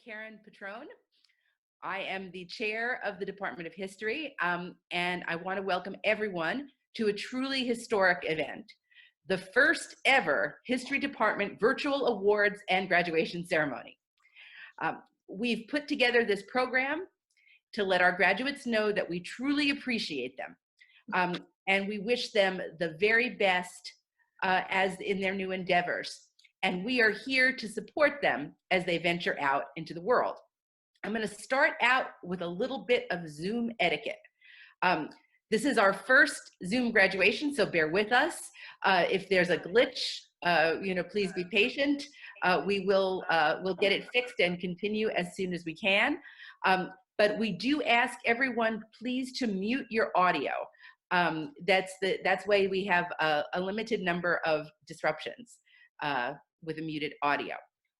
Karen Petrone. I am the chair of the Department of History, and I want to welcome everyone to a truly historic event, the first ever History Department virtual awards and graduation ceremony. We've put together this program to let our graduates know that we truly appreciate them, and we wish them the very best as in their new endeavors. And we are here to support them as they venture out into the world. I'm going to start out with a little bit of Zoom etiquette. This is our first Zoom graduation, so bear with us. If there's a glitch, please be patient. We'll get it fixed and continue as soon as we can. But we do ask everyone, please, to mute your audio. That's why we have a limited number of disruptions with a muted audio.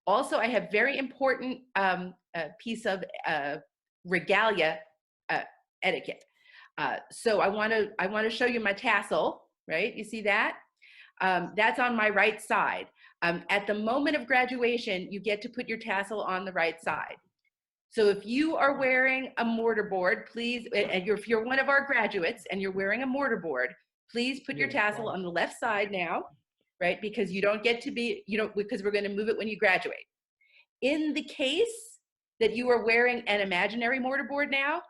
Also, I have very important piece of regalia etiquette. So I want to show you my tassel, right? You see that? That's on my right side. At the moment of graduation, you get to put your tassel on the right side. So if you are wearing a mortarboard, please, and if you're one of our graduates and you're wearing a mortarboard, please put your tassel on the left side now, right? Because you don't get to be, because we're going to move it when you graduate. In the case that you are wearing an imaginary mortarboard now,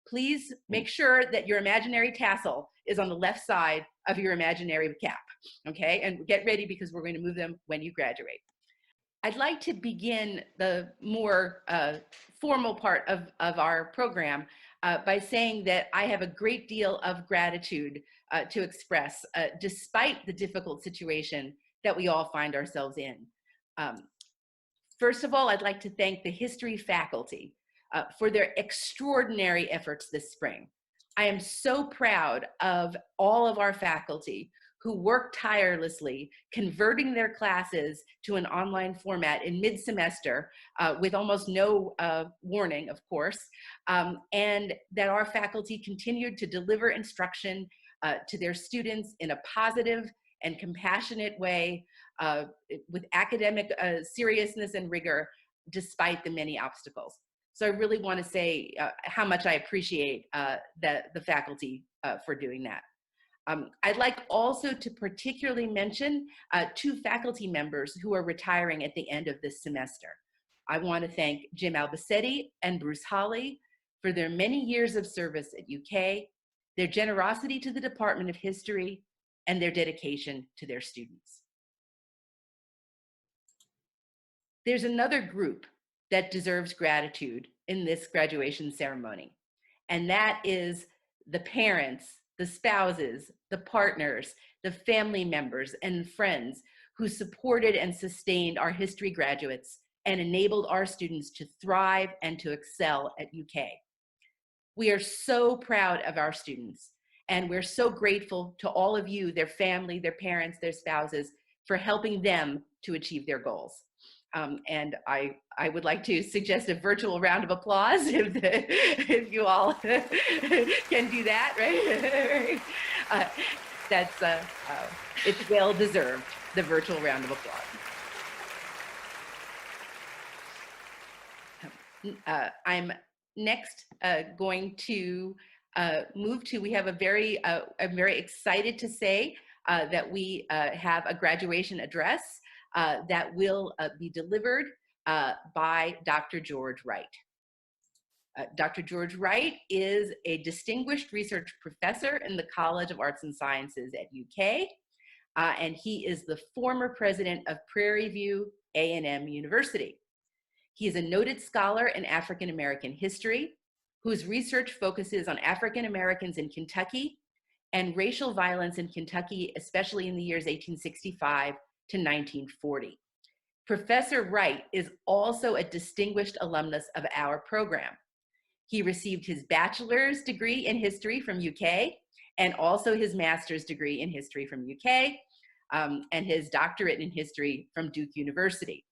please make sure that your imaginary tassel is on the left side of your imaginary cap, okay? And get ready because we're going to move them when you graduate. I'd like to begin the more formal part of our program by saying that I have a great deal of gratitude to express despite the difficult situation that we all find ourselves in. First of all, I'd like to thank the history faculty for their extraordinary efforts this spring. I am so proud of all of our faculty who worked tirelessly, converting their classes to an online format in mid-semester with almost no warning, of course, and that our faculty continued to deliver instruction to their students in a positive and compassionate way with academic seriousness and rigor, despite the many obstacles. So I really want to say how much I appreciate the faculty for doing that. I'd like also to particularly mention two faculty members who are retiring at the end of this semester. I want to thank Jim Albacetti and Bruce Holly for their many years of service at UK, their generosity to the Department of History, and their dedication to their students. There's another group that deserves gratitude in this graduation ceremony, and that is the parents, the spouses, the partners, the family members and friends who supported and sustained our history graduates and enabled our students to thrive and to excel at UK. We are so proud of our students, and we're so grateful to all of you, their family, their parents, their spouses, for helping them to achieve their goals. And I would like to suggest a virtual round of applause if you all can do that, right? It's well deserved, the virtual round of applause. I'm next going to move to, we have I'm very excited to say that we have a graduation address that will be delivered by Dr. George Wright. Dr. George Wright is a distinguished research professor in the College of Arts and Sciences at UK, and he is the former president of Prairie View A&M University. He is a noted scholar in African American history, whose research focuses on African Americans in Kentucky and racial violence in Kentucky, especially in the years 1865 to 1940. Professor Wright is also a distinguished alumnus of our program. He received his bachelor's degree in history from UK and also his master's degree in history from UK and his doctorate in history from Duke University.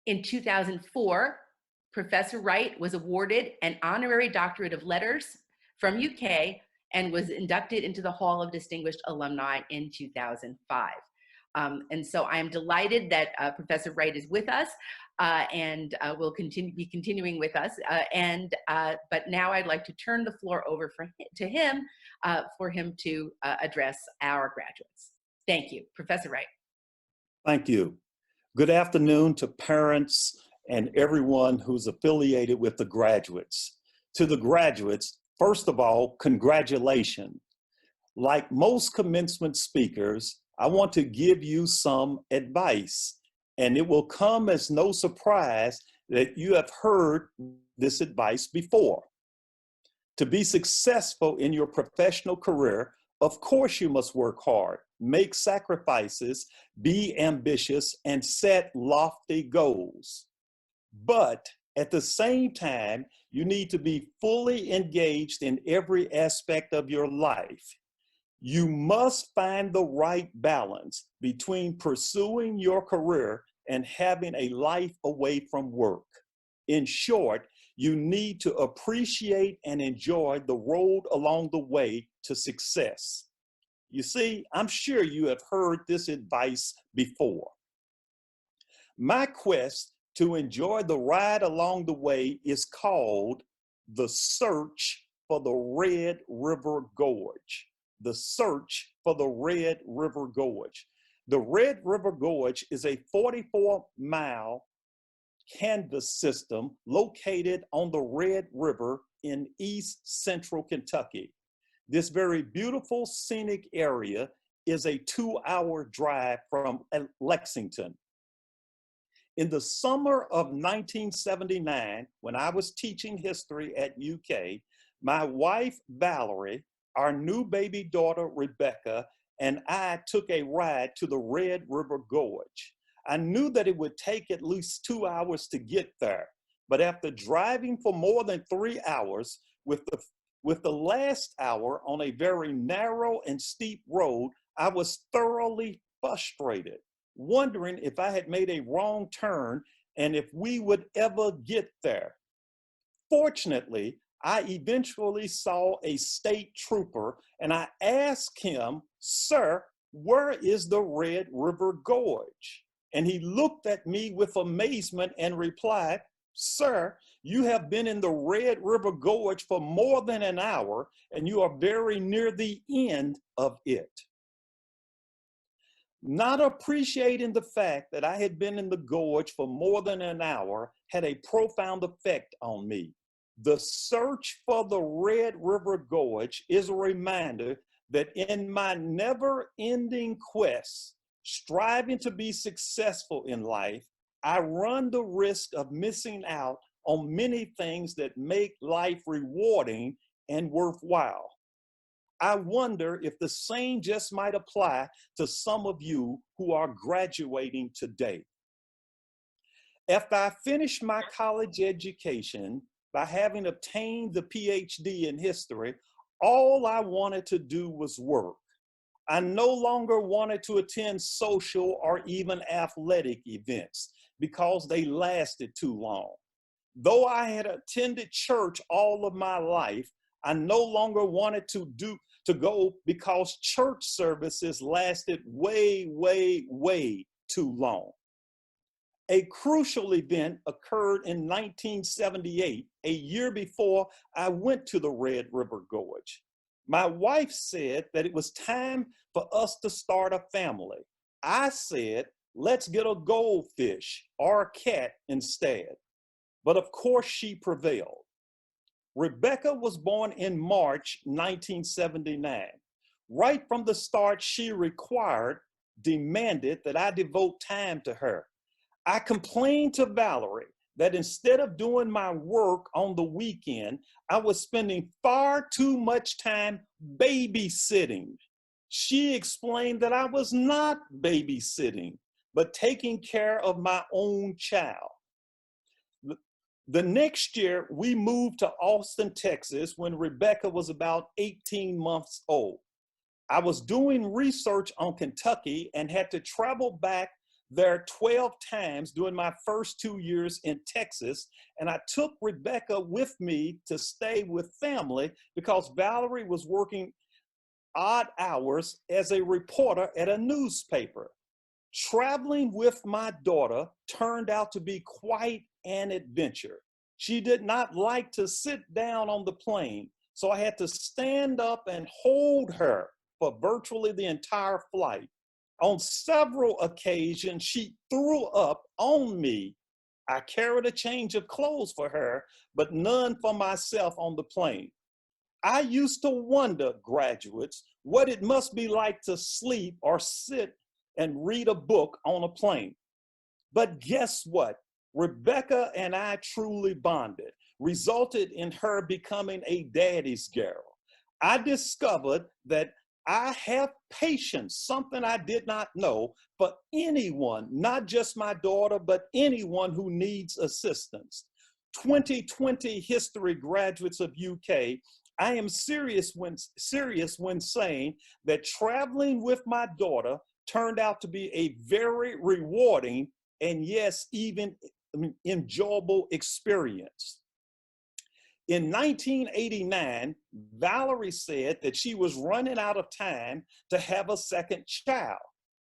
In 2004, Professor Wright was awarded an honorary doctorate of letters from UK and was inducted into the Hall of Distinguished Alumni in 2005. And so I am delighted that Professor Wright is with us and will be continuing with us. But now I'd like to turn the floor over to him for him to address our graduates. Thank you, Professor Wright. Thank you. Good afternoon to parents and everyone who's affiliated with the graduates. To the graduates, first of all, congratulations. Like most commencement speakers, I want to give you some advice, and it will come as no surprise that you have heard this advice before. To be successful in your professional career, of course you must work hard, make sacrifices, be ambitious, and set lofty goals. But at the same time, you need to be fully engaged in every aspect of your life. You must find the right balance between pursuing your career and having a life away from work. In short, you need to appreciate and enjoy the road along the way to success. You see, I'm sure you have heard this advice before. My quest to enjoy the ride along the way is called the search for the Red River Gorge. The search for the Red River Gorge. The Red River Gorge is a 44-mile canvas system located on the Red River in east central Kentucky. This very beautiful scenic area is a 2-hour drive from Lexington. In the summer of 1979, when I was teaching history at UK, my wife, Valerie, our new baby daughter, Rebecca, and I took a ride to the Red River Gorge. I knew that it would take at least 2 hours to get there, but after driving for more than 3 hours, with the last hour on a very narrow and steep road, I was thoroughly frustrated, wondering if I had made a wrong turn and if we would ever get there. Fortunately, I eventually saw a state trooper and I asked him, "Sir, where is the Red River Gorge?" And he looked at me with amazement and replied, "Sir, you have been in the Red River Gorge for more than an hour and you are very near the end of it." Not appreciating the fact that I had been in the gorge for more than an hour had a profound effect on me. The search for the Red River Gorge is a reminder that in my never-ending quest, striving to be successful in life, I run the risk of missing out on many things that make life rewarding and worthwhile. I wonder if the same just might apply to some of you who are graduating today. After I finished my college education, by having obtained the PhD in history, all I wanted to do was work. I no longer wanted to attend social or even athletic events because they lasted too long. Though I had attended church all of my life, I no longer wanted to go because church services lasted way too long. A crucial event occurred in 1978, a year before I went to the Red River Gorge. My wife said that it was time for us to start a family. I said, let's get a goldfish or a cat instead. But of course she prevailed. Rebecca was born in March 1979. Right from the start, she demanded that I devote time to her. I complained to Valerie that instead of doing my work on the weekend, I was spending far too much time babysitting. She explained that I was not babysitting, but taking care of my own child. The next year, we moved to Austin, Texas, when Rebecca was about 18 months old. I was doing research on Kentucky and had to travel back there 12 times during my first 2 years in Texas, and I took Rebecca with me to stay with family because Valerie was working odd hours as a reporter at a newspaper. Traveling with my daughter turned out to be quite an adventure. She did not like to sit down on the plane, so I had to stand up and hold her for virtually the entire flight. On several occasions, she threw up on me. I carried a change of clothes for her, but none for myself on the plane. I used to wonder, graduates, what it must be like to sleep or sit and read a book on a plane. But guess what? Rebecca and I truly bonded, resulted in her becoming a daddy's girl. I discovered that I have patience, something I did not know, for anyone, not just my daughter, but anyone who needs assistance. 2020 history graduates of UK, I am serious when saying that traveling with my daughter turned out to be a very rewarding and yes, even enjoyable experience. In 1989, Valerie said that she was running out of time to have a second child.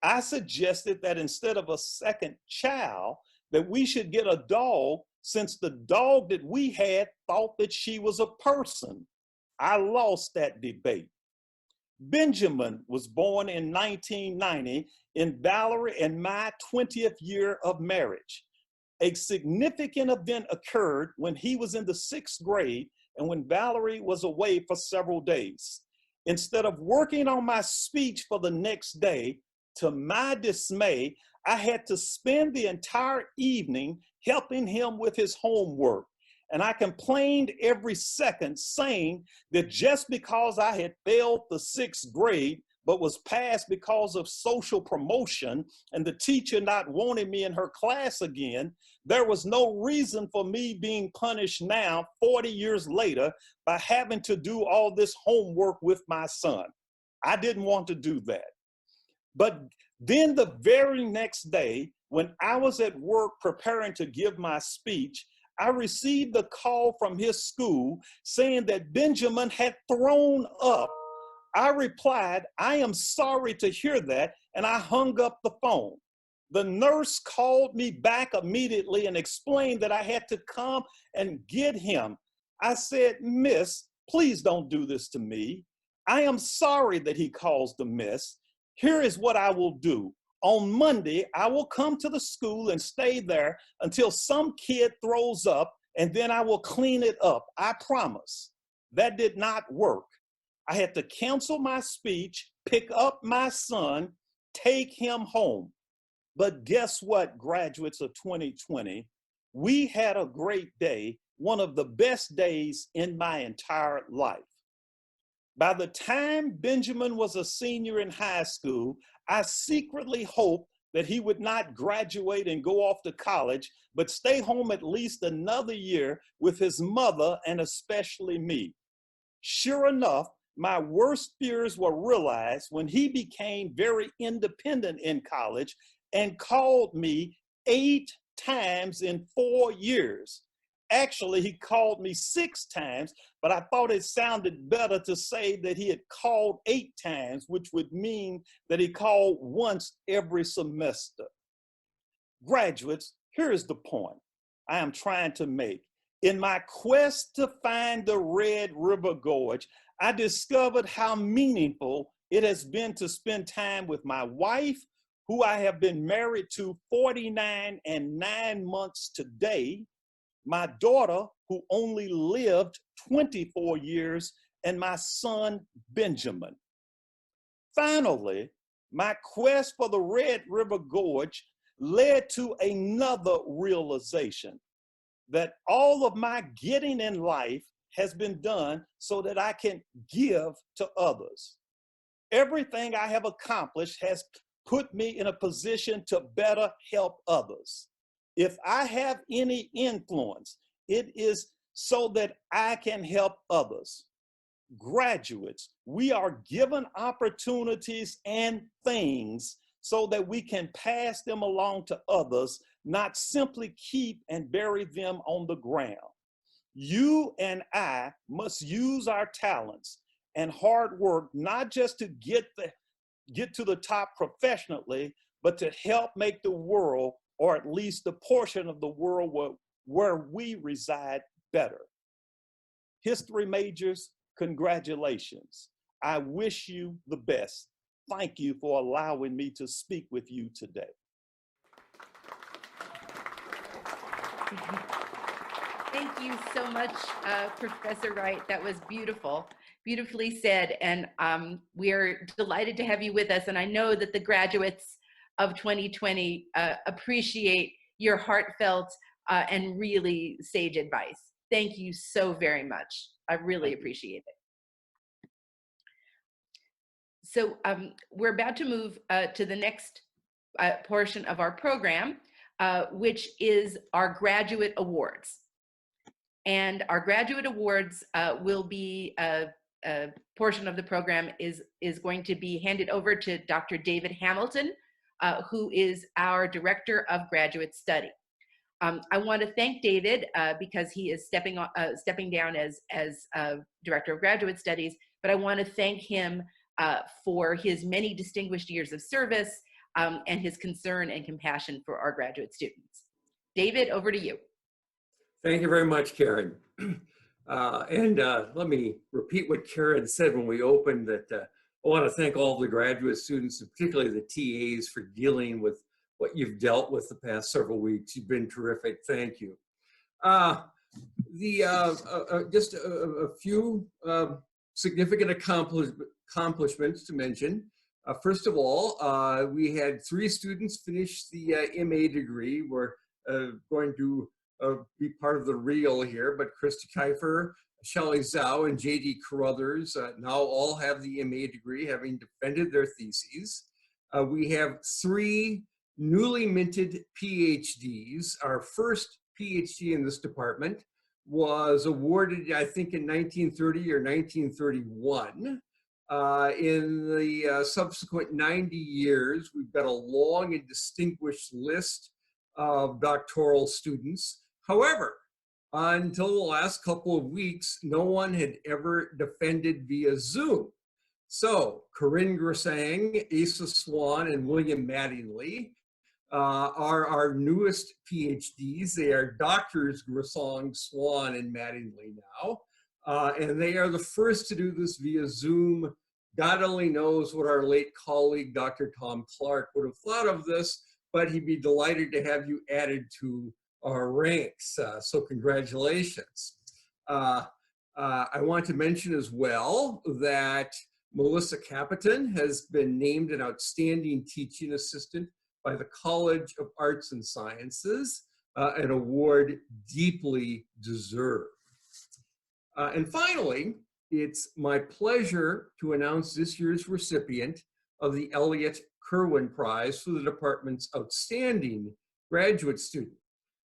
I suggested that instead of a second child, that we should get a dog, since the dog that we had thought that she was a person. I lost that debate. Benjamin was born in 1990 in Valerie and my 20th year of marriage. A significant event occurred when he was in the 6th grade and when Valerie was away for several days. Instead of working on my speech for the next day, to my dismay, I had to spend the entire evening helping him with his homework. And I complained every second, saying that just because I had failed the 6th grade, but was passed because of social promotion and the teacher not wanting me in her class again, there was no reason for me being punished now, 40 years later, by having to do all this homework with my son. I didn't want to do that. But then the very next day, when I was at work preparing to give my speech, I received a call from his school saying that Benjamin had thrown up. I replied, "I am sorry to hear that," and I hung up the phone. The nurse called me back immediately and explained that I had to come and get him. I said, "Miss, please don't do this to me. I am sorry that he caused a mess. Here is what I will do. On Monday, I will come to the school and stay there until some kid throws up, and then I will clean it up. I promise." That did not work. I had to cancel my speech, pick up my son, take him home. But guess what, graduates of 2020? We had a great day, one of the best days in my entire life. By the time Benjamin was a senior in high school, I secretly hoped that he would not graduate and go off to college, but stay home at least another year with his mother and especially me. Sure enough, my worst fears were realized when he became very independent in college and called me 8 times in 4 years. Actually, he called me 6 times, but I thought it sounded better to say that he had called 8 times, which would mean that he called once every semester. Graduates, here is the point I am trying to make. In my quest to find the Red River Gorge, I discovered how meaningful it has been to spend time with my wife, who I have been married to 49 and 9 months today, my daughter, who only lived 24 years, and my son, Benjamin. Finally, my quest for the Red River Gorge led to another realization, that all of my getting in life has been done so that I can give to others. Everything I have accomplished has put me in a position to better help others. If I have any influence, it is so that I can help others. Graduates, we are given opportunities and things so that we can pass them along to others, not simply keep and bury them on the ground. You and I must use our talents and hard work, not just to get to the top professionally, but to help make the world, or at least the portion of the world where we reside, better. History majors, congratulations. I wish you the best. Thank you for allowing me to speak with you today. Thank you so much, Professor Wright. That was beautiful, beautifully said. And we are delighted to have you with us. And I know that the graduates of 2020 appreciate your heartfelt and really sage advice. Thank you so very much. I really appreciate it. So we're about to move to the next portion of our program, which is our graduate awards. And our graduate awards will be a portion of the program is going to be handed over to Dr. David Hamilton, who is our Director of Graduate Study. I want to thank David because he is stepping down as Director of Graduate Studies, but I want to thank him for his many distinguished years of service and his concern and compassion for our graduate students. David, over to you. Thank you very much, Karen. Let me repeat what Karen said when we opened, that I want to thank all the graduate students, and particularly the TAs, for dealing with what you've dealt with the past several weeks. You've been terrific. Thank you. Just a few significant accomplishments to mention. First of all, we had 3 students finish the MA degree. We're going to be part of the reel here, but Krista Kiefer, Shelley Zhao, and J.D. Carruthers now all have the MA degree, having defended their theses. We have 3 newly minted PhDs. Our first PhD in this department was awarded, I think, in 1930 or 1931. In the subsequent 90 years, we've got a long and distinguished list of doctoral students. However, until the last couple of weeks, no one had ever defended via Zoom. So Corinne Grisang, Asa Swan, and William Mattingly are our newest PhDs. They are doctors Grisang, Swan, and Mattingly now. And they are the first to do this via Zoom. God only knows what our late colleague, Dr. Tom Clark, would have thought of this, but he'd be delighted to have you added to our ranks. So congratulations. I want to mention as well that Melissa Capitan has been named an outstanding teaching assistant by the College of Arts and Sciences, an award deeply deserved. And finally, it's my pleasure to announce this year's recipient of the Elliott Kirwan Prize for the department's outstanding graduate student.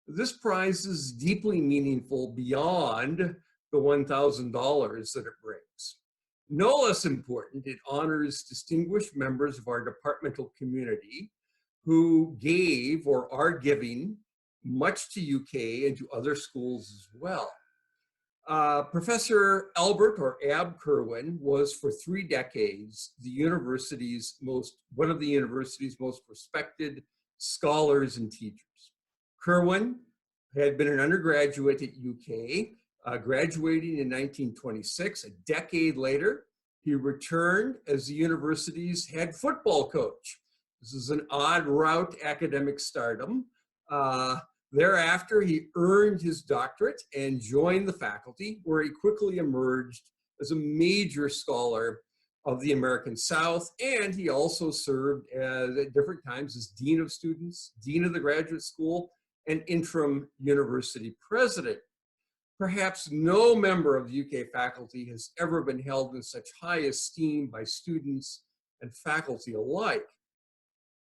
This prize is deeply meaningful beyond the $1,000 that it brings. No less important, it honors distinguished members of our departmental community who gave or are giving much to UK and to other schools as well. Professor Albert, or Ab Kirwan, was for 3 decades one of the university's most respected scholars and teachers. Kirwan had been an undergraduate at UK, graduating in 1926. A decade later, he returned as the university's head football coach. This is an odd route to academic stardom. Thereafter, he earned his doctorate and joined the faculty, where he quickly emerged as a major scholar of the American South, and he also served at different times as Dean of Students, Dean of the Graduate School, and interim university president. Perhaps no member of the UK faculty has ever been held in such high esteem by students and faculty alike.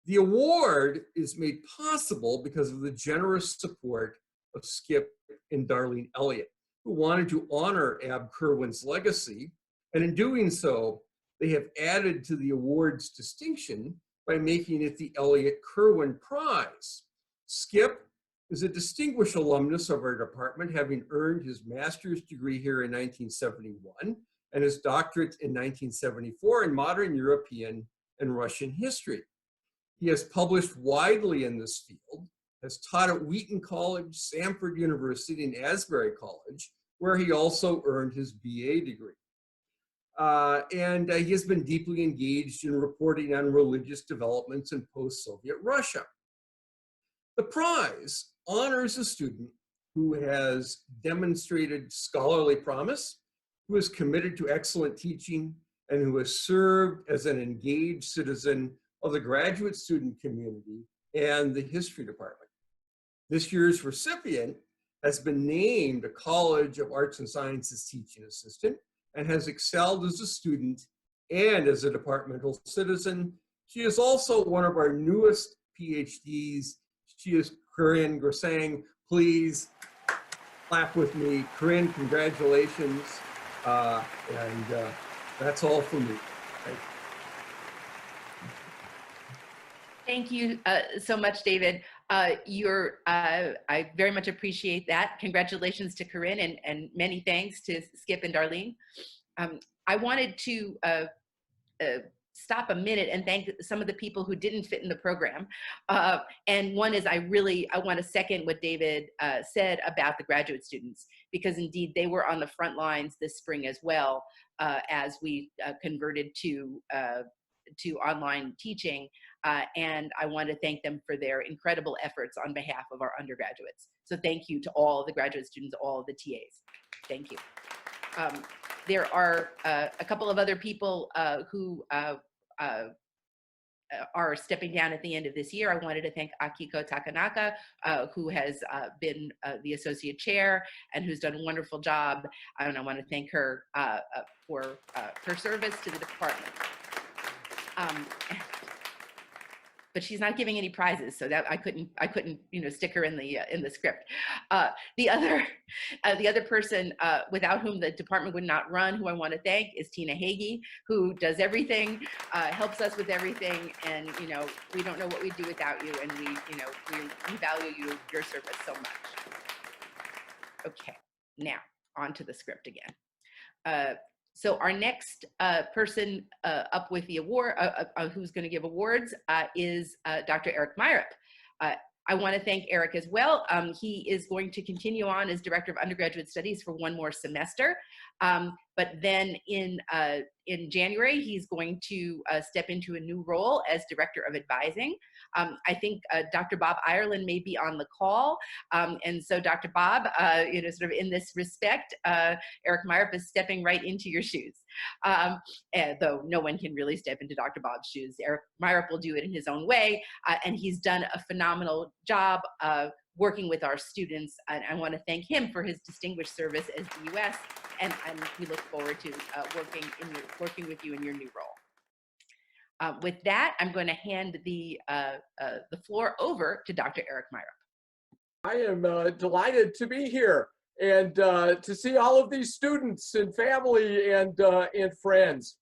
The award is made possible because of the generous support of Skip and Darlene Elliott, who wanted to honor Ab Kirwan's legacy, and in doing so, they have added to the award's distinction by making it the Elliott Kirwan Prize. Skip is a distinguished alumnus of our department, having earned his master's degree here in 1971 and his doctorate in 1974 in modern European and Russian history. He has published widely in this field, has taught at Wheaton College, Samford University, and Asbury College, where he also earned his BA degree. And he has been deeply engaged in reporting on religious developments in post-Soviet Russia. The prize honors a student who has demonstrated scholarly promise, who is committed to excellent teaching, and who has served as an engaged citizen of the graduate student community and the history department. This year's recipient has been named a College of Arts and Sciences teaching assistant and has excelled as a student and as a departmental citizen. She is also one of our newest PhDs. She is Corinne Grisang. Please clap with me. Corinne, congratulations. That's all for me. Thank you so much, David. I very much appreciate that. Congratulations to Corinne, and many thanks to Skip and Darlene. I wanted to stop a minute and thank some of the people who didn't fit in the program. And one is I want to second what David said about the graduate students, because indeed they were on the front lines this spring as well, as we converted to online teaching. And I want to thank them for their incredible efforts on behalf of our undergraduates. So thank you to all the graduate students, all the TAs. Thank you. There are a couple of other people who are stepping down at the end of this year. I wanted to thank Akiko Takanaka, who has been the associate chair and who's done a wonderful job. And I want to thank her for her service to the department. But she's not giving any prizes, so that I couldn't stick her in the script. The other person without whom the department would not run, who I want to thank, is Tina Hagee, who does everything, helps us with everything, and we don't know what we'd do without you, and we value your service so much. Okay, now on to the script again. So our next person up with the award, who's going to give awards, is Dr. Erik Myrup. I want to thank Erik as well. He is going to continue on as Director of Undergraduate Studies for one more semester. But then in January, he's going to step into a new role as Director of Advising. I think Dr. Bob Ireland may be on the call. And so Dr. Bob, sort of in this respect, Erik Myrup is stepping right into your shoes. Though no one can really step into Dr. Bob's shoes. Erik Myrup will do it in his own way. And he's done a phenomenal job working with our students. And I want to thank him for his distinguished service as DUS. And we look forward to working with you in your new role. With that, I'm going to hand the floor over to Dr. Erik Myrup. I am delighted to be here and to see all of these students and family and friends.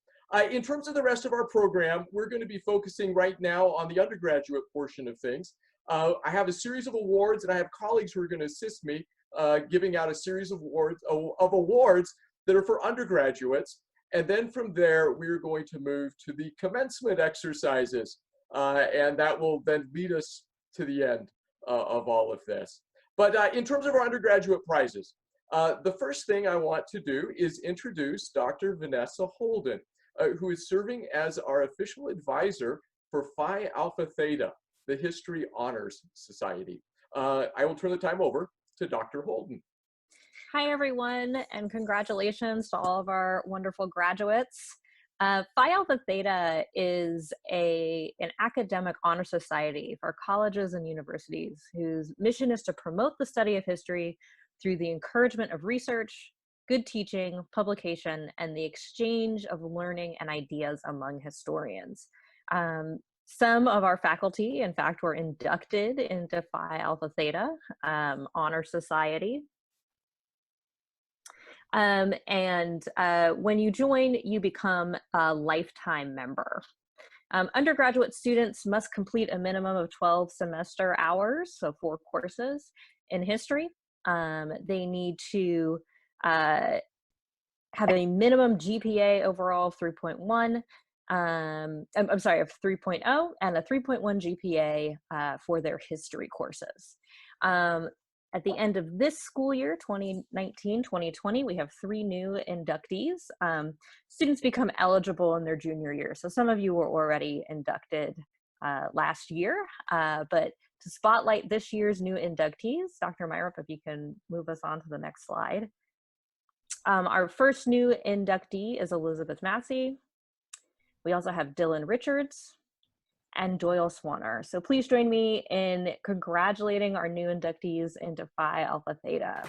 In terms of the rest of our program, we're going to be focusing right now on the undergraduate portion of things. I have a series of awards, and I have colleagues who are going to assist me giving out a series of awards that are for undergraduates. And then from there, we're going to move to the commencement exercises. And that will then lead us to the end of all of this. But in terms of our undergraduate prizes, the first thing I want to do is introduce Dr. Vanessa Holden, who is serving as our official advisor for Phi Alpha Theta, the History Honors Society. I will turn the time over to Dr. Holden. Hi, everyone, and congratulations to all of our wonderful graduates. Phi Alpha Theta is an academic honor society for colleges and universities whose mission is to promote the study of history through the encouragement of research, good teaching, publication, and the exchange of learning and ideas among historians. Some of our faculty, in fact, were inducted into Phi Alpha Theta Honor Society. When you join, you become a lifetime member. Undergraduate students must complete a minimum of 12 semester hours, so 4 courses in history. They need to have a minimum GPA overall of 3.1. I'm sorry, of 3.0 and a 3.1 GPA for their history courses. At the end of this school year, 2019-2020, we have 3 new inductees. Students become eligible in their junior year. So some of you were already inducted last year, but to spotlight this year's new inductees, Dr. Myrup, if you can move us on to the next slide. Our first new inductee is Elizabeth Massey. We also have Dylan Richards and Doyle Swanner. So please join me in congratulating our new inductees into Phi Alpha Theta.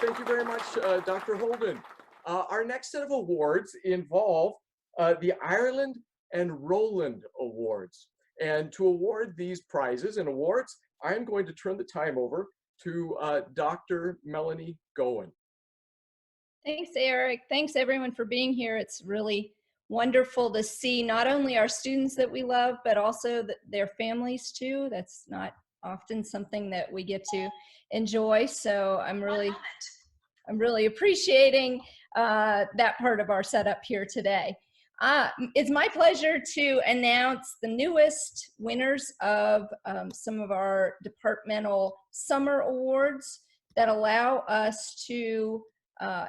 Thank you very much, Dr. Holden. Our next set of awards involve the Ireland and Roland Awards. And to award these prizes and awards, I'm going to turn the time over to Dr. Melanie Goen. Thanks, Eric. Thanks, everyone, for being here. It's really wonderful to see not only our students that we love, but also their families, too. That's not often something that we get to enjoy. So I'm really appreciating that part of our setup here today. It's my pleasure to announce the newest winners of some of our departmental summer awards that allow us to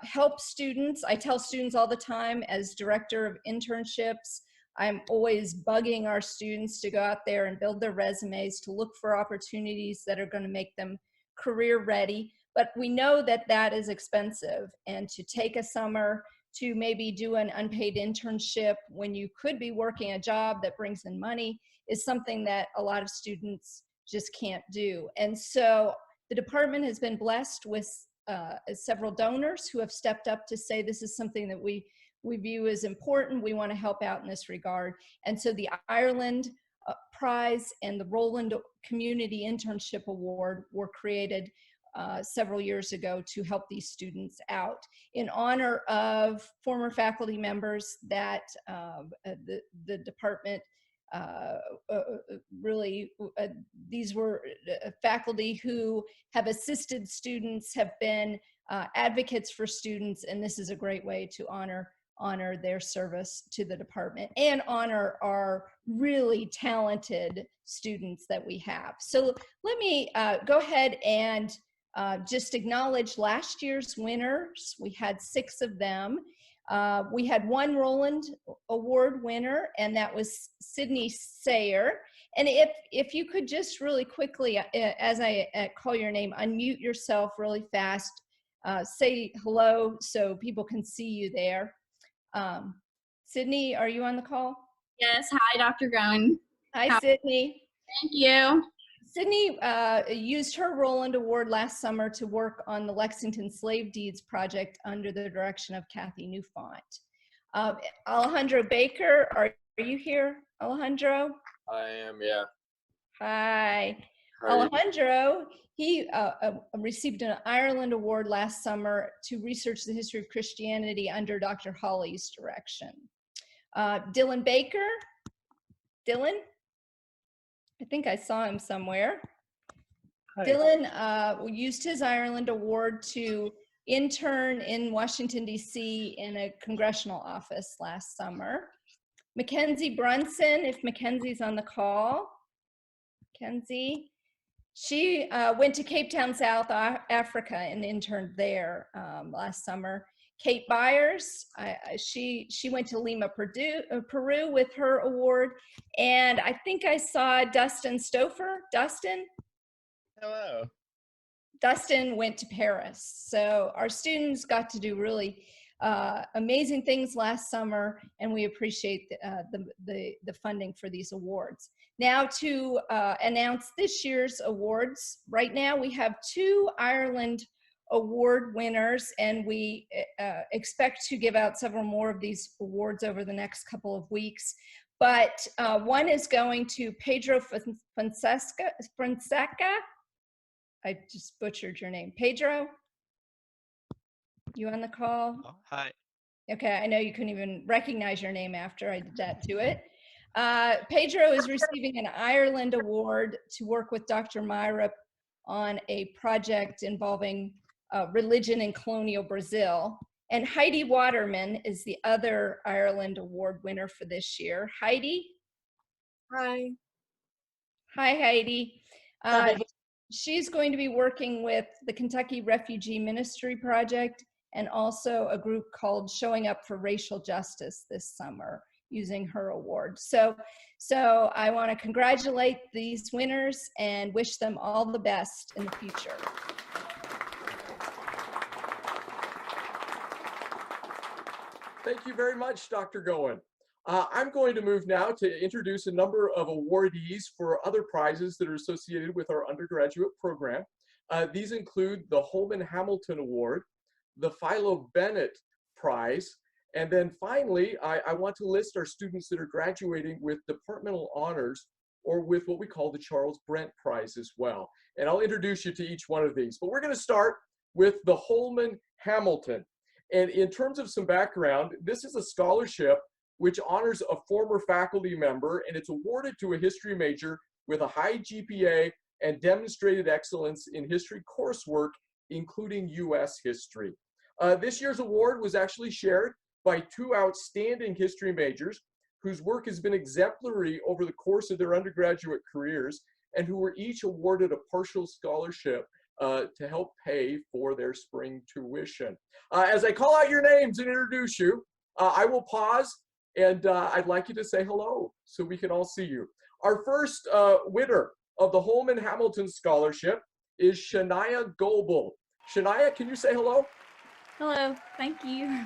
help students. I tell students all the time, as director of internships, I'm always bugging our students to go out there and build their resumes, to look for opportunities that are going to make them career ready. But we know that that is expensive, and to take a summer to maybe do an unpaid internship when you could be working a job that brings in money is something that a lot of students just can't do. And so the department has been blessed with several donors who have stepped up to say this is something that we view as important. We want to help out in this regard. And so the Ireland Prize and the Roland Community Internship Award were created several years ago to help these students out in honor of former faculty members that the department these were faculty who have assisted students, have been advocates for students, and this is a great way to honor their service to the department and honor our really talented students that we have. So let me go ahead and just acknowledge last year's winners. We had 6 of them. We had 1 Roland Award winner, and that was Sydney Sayer. And if you could just really quickly, as I call your name, unmute yourself really fast, say hello so people can see you there. Sydney, are you on the call? Yes. Hi, Dr. Goen. Hi, Sydney. Thank you. Sydney used her Roland Award last summer to work on the Lexington Slave Deeds project under the direction of Kathy Newfont. Alejandro Baker, are you here, Alejandro? I am, yeah. Hi. How are you? Alejandro, he received an Ireland Award last summer to research the history of Christianity under Dr. Hawley's direction. Dylan Baker, Dylan? I think I saw him somewhere. Hi. Dylan used his Ireland Award to intern in Washington, D.C. in a congressional office last summer. Mackenzie Brunson, if Mackenzie's on the call. Mackenzie. She went to Cape Town, South Africa and interned there last summer. Kate Byers, she went to Lima, Peru with her award. And I think I saw Dustin Stouffer. Dustin? Hello. Dustin went to Paris. So our students got to do really amazing things last summer, and we appreciate the funding for these awards. Now to announce this year's awards. Right now we have 2 Ireland Award winners, and we expect to give out several more of these awards over the next couple of weeks. But one is going to Pedro Fonseca. I just butchered your name. Pedro, you on the call? Oh, hi. Okay, I know you couldn't even recognize your name after I did that to it. Pedro is receiving an Ireland Award to work with Dr. Myrup on a project involving religion in colonial Brazil. And Heidi Waterman is the other Ireland Award winner for this year. Heidi? Hi. Hi, Heidi. Hi. She's going to be working with the Kentucky Refugee Ministry Project and also a group called Showing Up for Racial Justice this summer using her award. So I want to congratulate these winners and wish them all the best in the future. Thank you very much, Dr. Goen. I'm going to move now to introduce a number of awardees for other prizes that are associated with our undergraduate program. These include the Holman Hamilton Award, the Philo Bennett Prize, and then finally, I want to list our students that are graduating with departmental honors or with what we call the Charles Brent Prize as well. And I'll introduce you to each one of these. But we're going to start with the Holman Hamilton. And in terms of some background, this is a scholarship which honors a former faculty member, and it's awarded to a history major with a high GPA and demonstrated excellence in history coursework, including U.S. history. This year's award was actually shared by two outstanding history majors whose work has been exemplary over the course of their undergraduate careers and who were each awarded a partial scholarship to help pay for their spring tuition. As I call out your names and introduce you, I will pause and I'd like you to say hello so we can all see you. Our first winner of the Holman Hamilton Scholarship is Shania Goebel. Shania, can you say hello? Hello, thank you.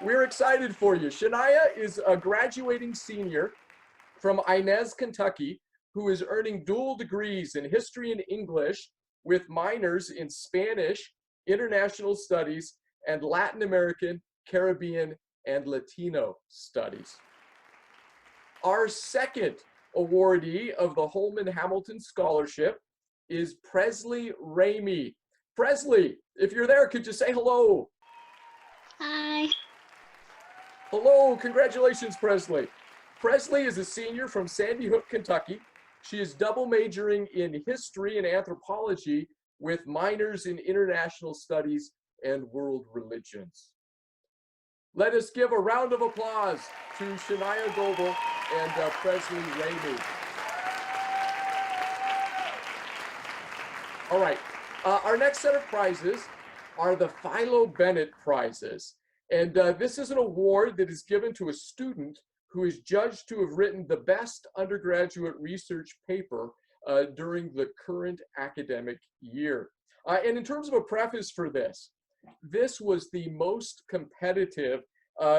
We're excited for you. Shania is a graduating senior from Inez, Kentucky, who is earning dual degrees in history and English with minors in Spanish, international studies, and Latin American, Caribbean, and Latino studies. Our second awardee of the Holman Hamilton Scholarship is Presley Ramey. Presley, if you're there, could you say hello? Hi. Hello, congratulations, Presley. Presley is a senior from Sandy Hook, Kentucky. She is double majoring in history and anthropology with minors in international studies and world religions. Let us give a round of applause to Shania Goebel and Presley Ramey. All right, our next set of prizes are the Philo Bennett Prizes. And this is an award that is given to a student who is judged to have written the best undergraduate research paper during the current academic year. And in terms of a preface for this, this was the most competitive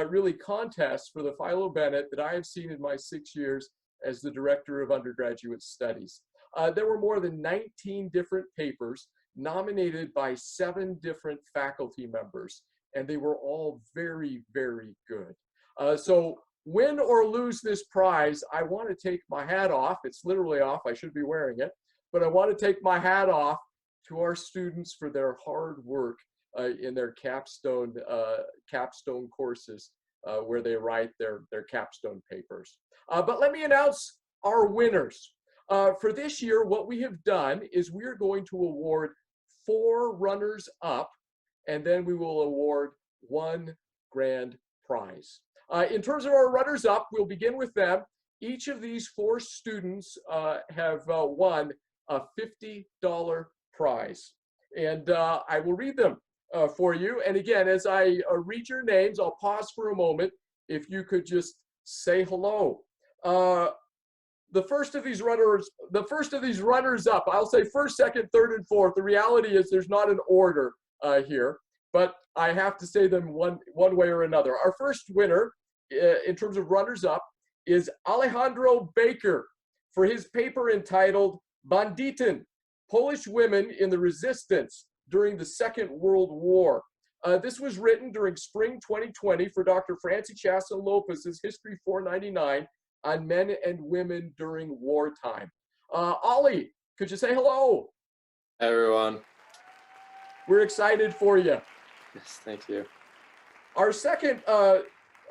really contest for the Philo Bennett that I have seen in my 6 years as the Director of Undergraduate Studies. There were more than 19 different papers nominated by 7 different faculty members, and they were all very, very good. So win or lose this prize, I want to take my hat off. It's literally off, I should be wearing it, but I want to take my hat off to our students for their hard work in their capstone courses where they write their capstone papers. But let me announce our winners. For this year, what we have done is we're going to award 4 runners-up, and then we will award 1 grand prize. In terms of our runners-up, we'll begin with them. Each of these 4 students have won a $50 prize. And I will read them for you. And again, as I read your names, I'll pause for a moment. If you could just say hello. The first of these runners-up, I'll say first, second, third, and fourth. The reality is there's not an order here, but I have to say them one way or another. Our first winner, in terms of runners-up, is Alejandro Baker for his paper entitled Banditen, Polish Women in the Resistance During the Second World War. This was written during spring 2020 for Dr. Francie Chasin Lopez's History 499 on men and women during wartime. Ollie, could you say hello? Hi, everyone. We're excited for you. Yes, thank you. Our second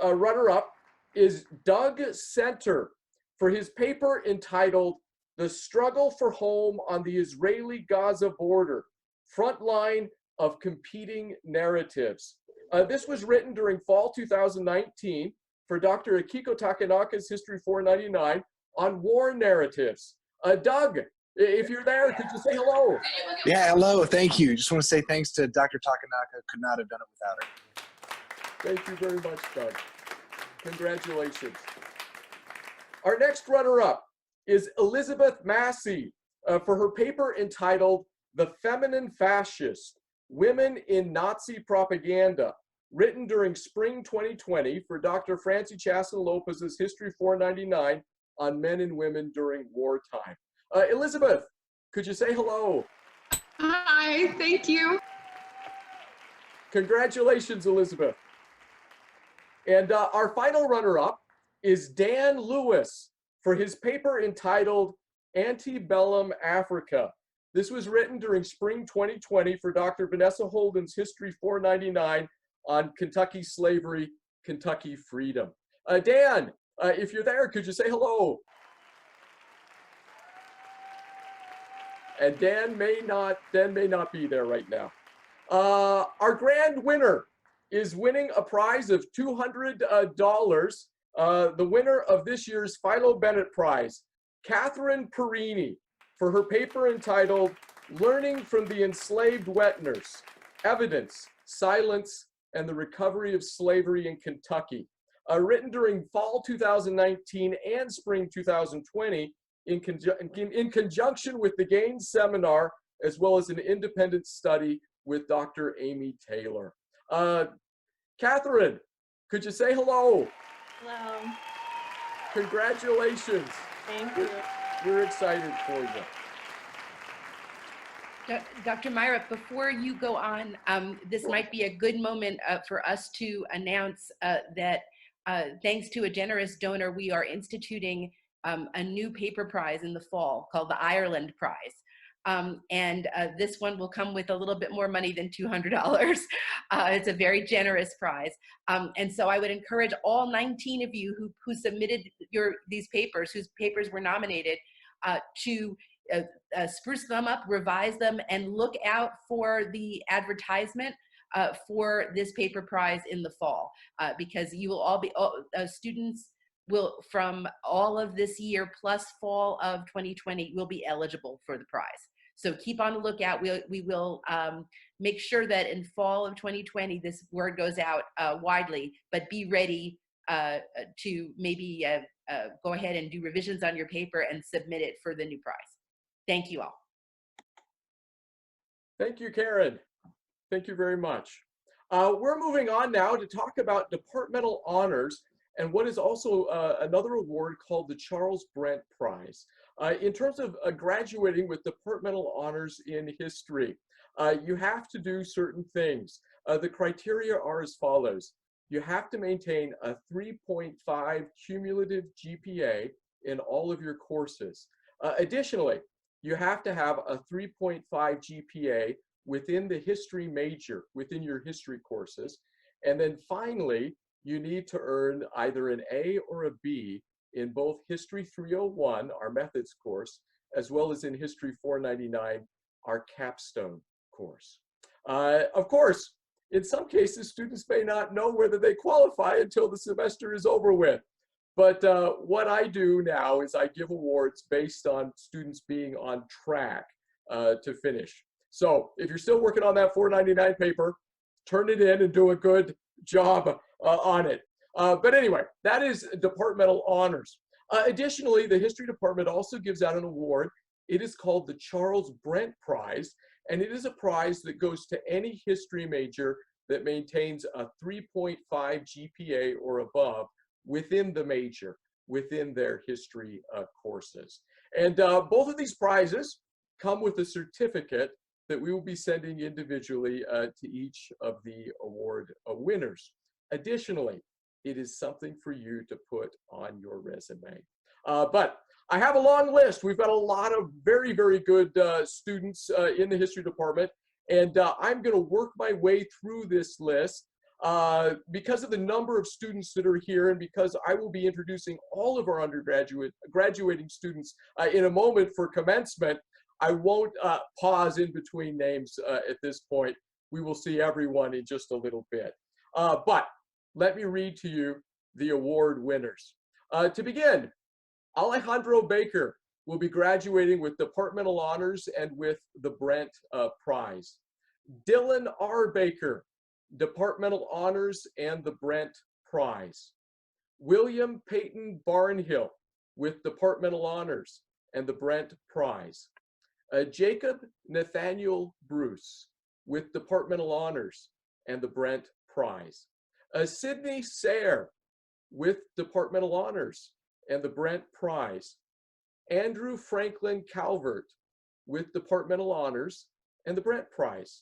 runner-up is Doug Center for his paper entitled The Struggle for Home on the Israeli-Gaza Border, Frontline of Competing Narratives. This was written during fall 2019 for Dr. Akiko Takanaka's History 499 on war narratives. Doug, if you're there, could you say hello? Yeah, hello, thank you. Just want to say thanks to Dr. Takanaka. Could not have done it without her. Thank you very much, Doug. Congratulations. Our next runner-up is Elizabeth Massey for her paper entitled The Feminine Fascist, Women in Nazi Propaganda, written during spring 2020 for Dr. Francie Chasin-Lopez's History 499 on men and women during wartime. Elizabeth, could you say hello? Hi, thank you. Congratulations, Elizabeth. And our final runner-up is Dan Lewis for his paper entitled Antebellum Africa. This was written during spring 2020 for Dr. Vanessa Holden's History 499 on Kentucky slavery, Kentucky freedom. Dan, if you're there, could you say hello? And Dan may not be there right now. Our grand winner is winning a prize of $200. The winner of this year's Philo Bennett Prize, Catherine Perini, for her paper entitled Learning from the Enslaved Wet Nurse, Evidence, Silence, and the Recovery of Slavery in Kentucky, written during fall 2019 and spring 2020 in conjunction with the Gaines Seminar, as well as an independent study with Dr. Amy Taylor. Catherine, could you say hello? Hello. Congratulations. Thank you. We're excited for you. Dr. Myrup, before you go on, this might be a good moment for us to announce that thanks to a generous donor, we are instituting a new paper prize in the fall called the Ireland Prize. This one will come with a little bit more money than $200. It's a very generous prize. And so I would encourage all 19 of you who submitted these papers, whose papers were nominated, to spruce them up, revise them, and look out for the advertisement for this paper prize in the fall, because you will all be, students will, from all of this year plus fall of 2020, will be eligible for the prize. So keep on the lookout. We will make sure that in fall of 2020, this word goes out widely, but be ready to maybe go ahead and do revisions on your paper and submit it for the new prize. Thank you all. Thank you, Karen. Thank you very much. We're moving on now to talk about departmental honors and what is also another award called the Charles Brent Prize. In terms of graduating with departmental honors in history, you have to do certain things. The criteria are as follows. You have to maintain a 3.5 cumulative GPA in all of your courses. Additionally, you have to have a 3.5 GPA within the history major, within your history courses. And then finally, you need to earn either an A or a B in both History 301, our methods course, as well as in History 499, our capstone course. Of course, in some cases, students may not know whether they qualify until the semester is over with. But what I do now is I give awards based on students being on track to finish. So if you're still working on that 499 paper, turn it in and do a good job on it. But anyway, that is departmental honors. Additionally, the history department also gives out an award. It is called the Charles Brent Prize, and it is a prize that goes to any history major that maintains a 3.5 GPA or above within the major, within their history courses. And both of these prizes come with a certificate that we will be sending individually to each of the award winners. Additionally, it is something for you to put on your resume. But I have a long list. We've got a lot of very, very good students in the history department, and I'm going to work my way through this list. Because of the number of students that are here, and because I will be introducing all of our graduating students in a moment for commencement, I won't pause in between names at this point. we will see everyone in just a little bit. But let me read to you the award winners. To begin, Alejandro Baker will be graduating with Departmental Honors and with the Brent Prize. Dylan R. Baker, Departmental Honors and the Brent Prize. William Peyton Barnhill with Departmental Honors and the Brent Prize. Jacob Nathaniel Bruce with Departmental Honors and the Brent Prize. Sydney Sayre with Departmental Honors and the Brent Prize. Andrew Franklin Calvert with Departmental Honors and the Brent Prize.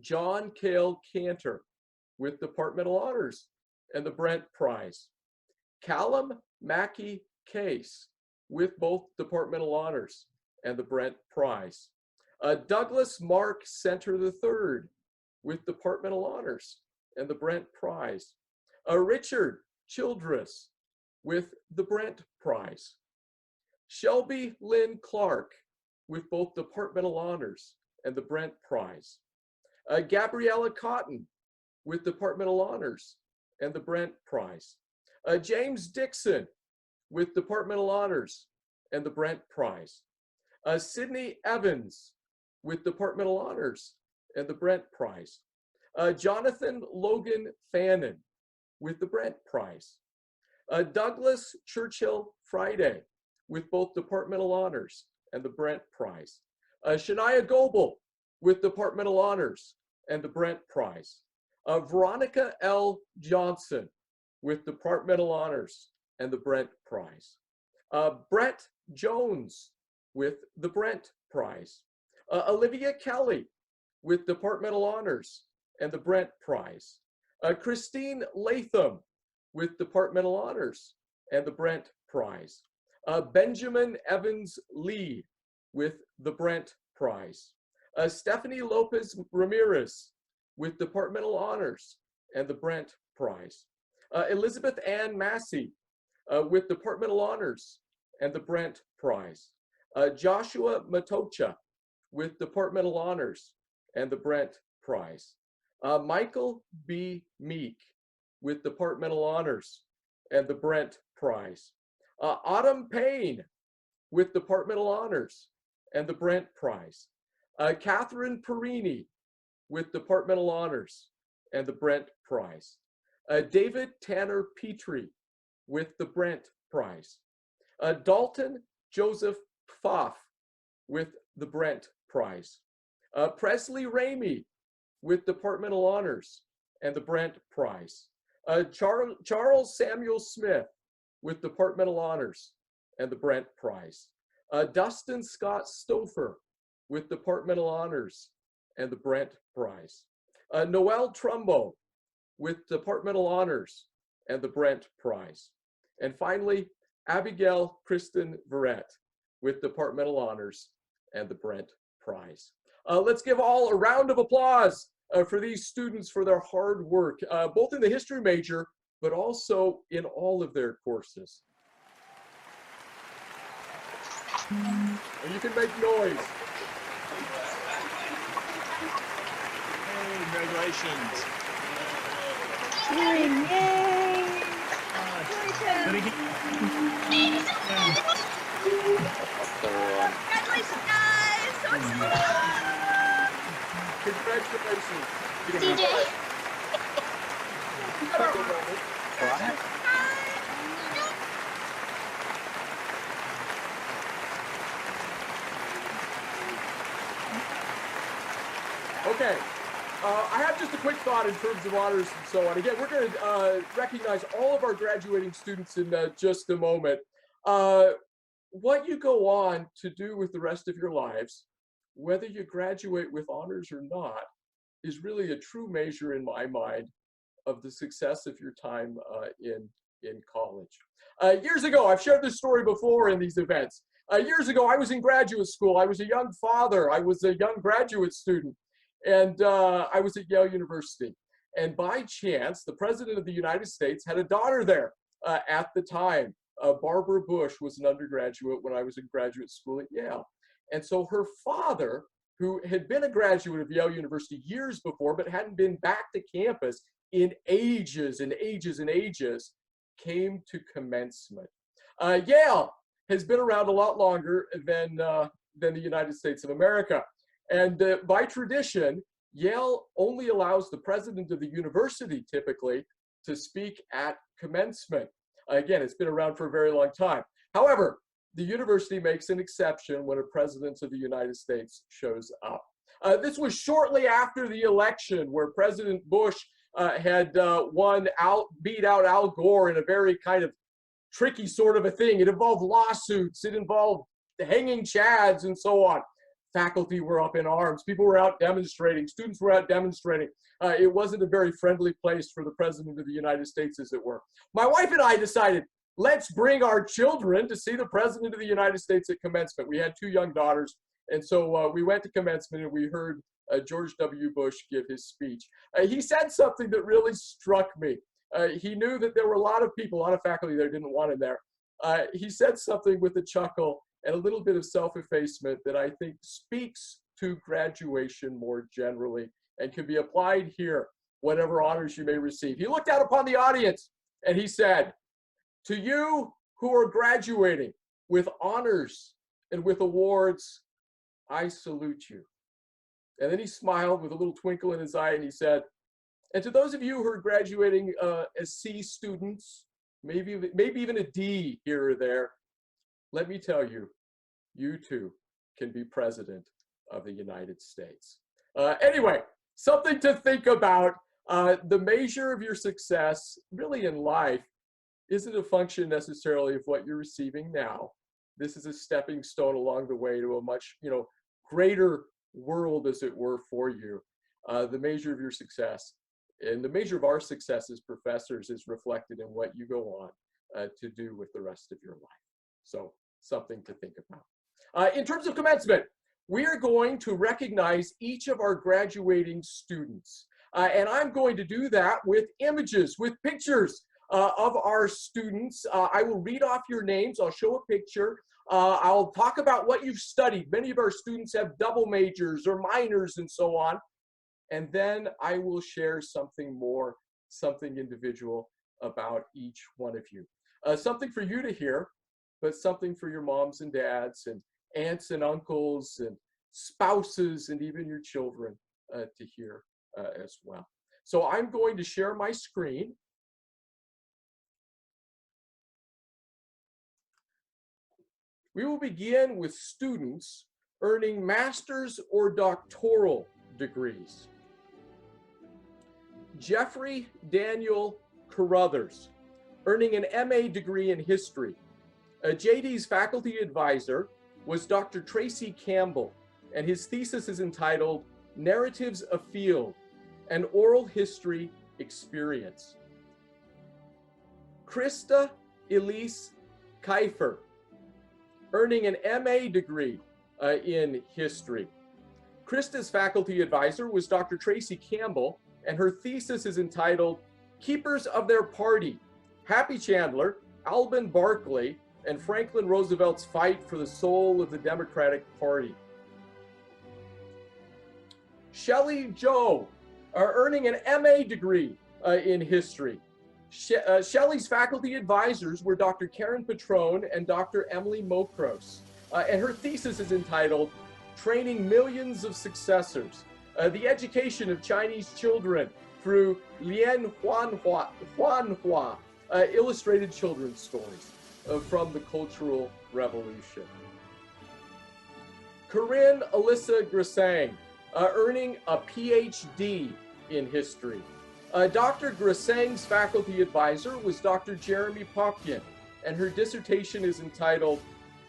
John Cale Cantor with Departmental Honors and the Brent Prize. Callum Mackey Case with both Departmental Honors and the Brent Prize. Douglas Mark Center III with Departmental Honors and the Brent Prize. Richard Childress with the Brent Prize. Shelby Lynn Clark with both Departmental Honors and the Brent Prize. Gabriella Cotton with Departmental Honors and the Brent Prize. James Dixon with Departmental Honors and the Brent Prize. Sydney Evans with Departmental Honors and the Brent Prize. Jonathan Logan Fannin with the Brent Prize. Douglas Churchill Friday with both Departmental Honors and the Brent Prize. Shania Goebel with Departmental Honors and the Brent Prize. Veronica L. Johnson with Departmental Honors and the Brent Prize. Brett Jones with the Brent Prize. Olivia Kelly with Departmental Honors and the Brent Prize. Christine Latham with Departmental Honors and the Brent Prize. Benjamin Evans Lee with the Brent Prize. Stephanie Lopez Ramirez with Departmental Honors and the Brent Prize. Elizabeth Ann Massey with Departmental Honors and the Brent Prize. Joshua Matocha with Departmental Honors and the Brent Prize. Michael B. Meek with Departmental Honors and the Brent Prize. Autumn Payne with Departmental Honors and the Brent Prize. Catherine Perini with Departmental Honors and the Brent Prize. David Tanner Petrie with the Brent Prize. Dalton Joseph Pfaff with the Brent Prize. Presley Ramey with Departmental Honors and the Brent Prize. Charles Samuel Smith with Departmental Honors and the Brent Prize. Dustin Scott Stouffer with Departmental Honors and the Brent Prize. Noel Trumbo with Departmental Honors and the Brent Prize. And finally, Abigail Kristen Verrett with Departmental Honors and the Brent Prize. Let's give all a round of applause for these students for their hard work, both in the history major, but also in all of their courses. And you can make noise. Hey, congratulations. Yay! Congratulations, guys! So excited! Congratulations. DJ. Okay, I have just a quick thought in terms of honors and so on. Again, we're going to recognize all of our graduating students in just a moment. What you go on to do with the rest of your lives, whether you graduate with honors or not, is really a true measure in my mind of the success of your time in college. Years ago, I've shared this story before in these events. Years ago, I was in graduate school. I was a young father. I was a young graduate student. And I was at Yale University. And by chance, the President of the United States had a daughter there at the time. Barbara Bush was an undergraduate when I was in graduate school at Yale. And so her father, who had been a graduate of Yale University years before, but hadn't been back to campus in ages and ages and ages, came to commencement. Yale has been around a lot longer than the United States of America. And by tradition, Yale only allows the president of the university typically to speak at commencement. Again, it's been around for a very long time. However, the university makes an exception when a president of the United States shows up. This was shortly after the election where President Bush had beat out Al Gore in a very kind of tricky sort of a thing. It involved lawsuits, it involved hanging chads and so on. Faculty were up in arms, people were out demonstrating, students were out demonstrating. It wasn't a very friendly place for the President of the United States, as it were. My wife and I decided, let's bring our children to see the President of the United States at commencement. We had 2 young daughters, and so we went to commencement and we heard George W. Bush give his speech. He said something that really struck me. He knew that there were a lot of people, a lot of faculty that didn't want him there. He said something with a chuckle and a little bit of self-effacement that I think speaks to graduation more generally and can be applied here, whatever honors you may receive. He looked out upon the audience and he said, "To you who are graduating with honors and with awards, I salute you." And then he smiled with a little twinkle in his eye and he said, "And to those of you who are graduating as C students, maybe even a D here or there, let me tell you, you too can be President of the United States." Anyway, something to think about. The measure of your success really in life isn't a function necessarily of what you're receiving now. This is a stepping stone along the way to a much, greater world, as it were, for you. The measure of your success and the measure of our success as professors is reflected in what you go on to do with the rest of your life. So something to think about. In terms of commencement, we are going to recognize each of our graduating students. And I'm going to do that with images, with pictures of our students. I will read off your names. I'll show a picture. I'll talk about what you've studied. Many of our students have double majors or minors and so on. And then I will share something more, something individual about each one of you. Something for you to hear, but something for your moms and dads and aunts and uncles and spouses and even your children to hear as well. So I'm going to share my screen. We will begin with students earning master's or doctoral degrees. Jeffrey Daniel Carruthers, earning an MA degree in history. JD's faculty advisor was Dr. Tracy Campbell, and his thesis is entitled Narratives Afield, an Oral History Experience. Krista Elise Kiefer, earning an MA degree in history. Krista's faculty advisor was Dr. Tracy Campbell, and her thesis is entitled Keepers of Their Party, Happy Chandler, Alban Barkley, and Franklin Roosevelt's Fight for the Soul of the Democratic Party. Shelley Joe, earning an MA degree in history. Shelley's faculty advisors were Dr. Karen Petrone and Dr. Emily Mokros, and her thesis is entitled Training Millions of Successors, the Education of Chinese Children through Lian Huanhua, Illustrated Children's Stories from the Cultural Revolution. Corinne Alyssa Grisang, earning a PhD in history. Dr. Grisang's faculty advisor was Dr. Jeremy Popkin, and her dissertation is entitled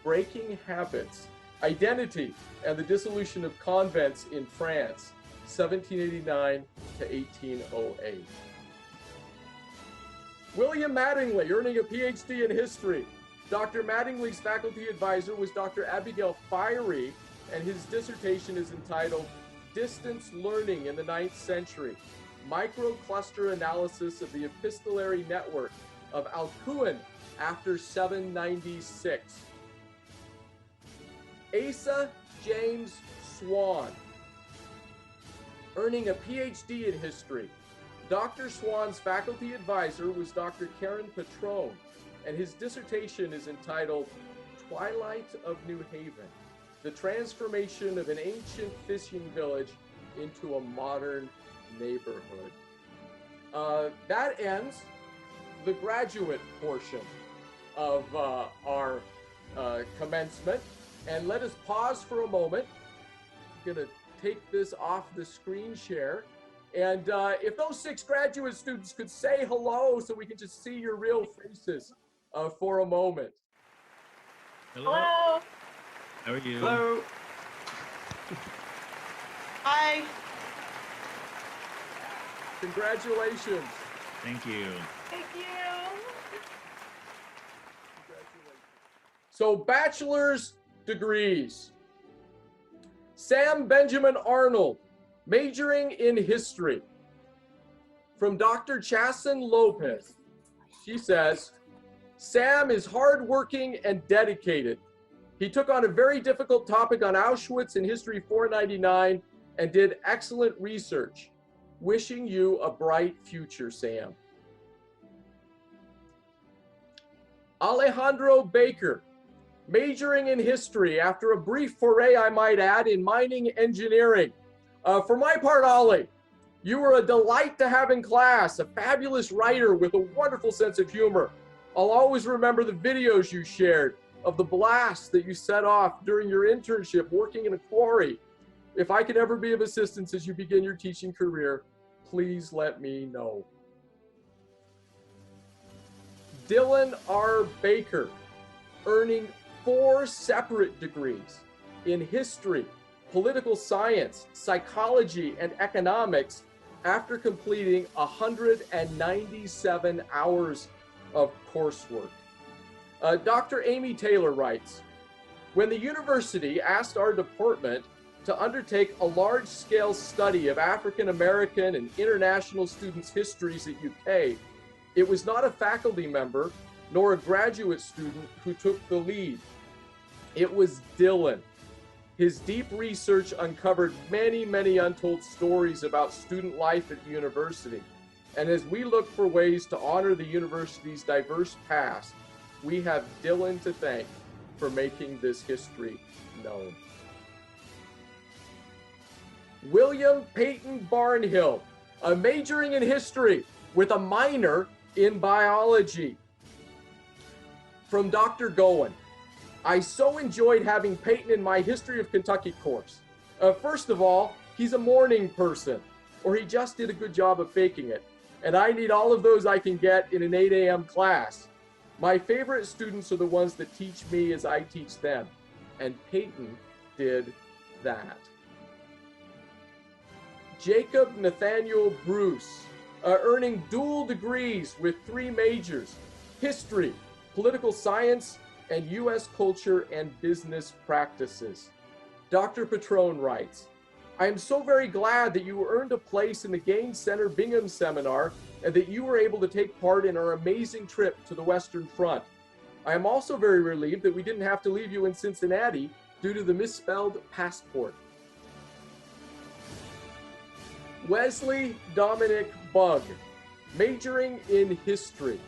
Breaking Habits, Identity and the Dissolution of Convents in France, 1789 to 1808. William Mattingly, earning a PhD in history. Dr. Mattingly's faculty advisor was Dr. Abigail Fiery, and his dissertation is entitled Distance Learning in the 9th Century, Microcluster Analysis of the Epistolary Network of Alcuin after 796. Asa James Swan. Earning a PhD in history, Dr. Swan's faculty advisor was Dr. Karen Petrone, and his dissertation is entitled Twilight of New Haven, the transformation of an ancient fishing village into a modern neighborhood. That ends the graduate portion of our commencement. And let us pause for a moment. I'm gonna take this off the screen share. And if those 6 graduate students could say hello so we can just see your real faces for a moment. Hello. How are you? Hello. Hi. Congratulations. Thank you. Thank you. So, Bachelors Degrees. Sam Benjamin Arnold, majoring in history. From Dr. Chasen Lopez. She says, Sam is hardworking and dedicated. He took on a very difficult topic on Auschwitz in History 499 and did excellent research. Wishing you a bright future, Sam. Alejandro Baker, majoring in history after a brief foray, I might add, in mining engineering. For my part, Ollie, you were a delight to have in class, a fabulous writer with a wonderful sense of humor. I'll always remember the videos you shared of the blast that you set off during your internship working in a quarry. If I can ever be of assistance as you begin your teaching career, please let me know. Dylan R. Baker, earning 4 separate degrees in history, political science, psychology, and economics after completing 197 hours of coursework. Dr. Amy Taylor writes, when the university asked our department to undertake a large-scale study of African American and international students' histories at UK, it was not a faculty member nor a graduate student who took the lead. It was Dylan. His deep research uncovered many, many untold stories about student life at the university. And as we look for ways to honor the university's diverse past, we have Dylan to thank for making this history known. William Peyton Barnhill, majoring in history with a minor in biology. From Dr. Goen, I so enjoyed having Peyton in my History of Kentucky course. First of all, he's a morning person, or he just did a good job of faking it. And I need all of those I can get in an 8 a.m. class. My favorite students are the ones that teach me as I teach them. And Peyton did that. Jacob Nathaniel Bruce, earning dual degrees with 3 majors, history, political science, and U.S. culture and business practices. Dr. Petrone writes, I am so very glad that you earned a place in the Gaines Center Bingham Seminar and that you were able to take part in our amazing trip to the Western Front. I am also very relieved that we didn't have to leave you in Cincinnati due to the misspelled passport. Wesley Dominic Bugg, majoring in history.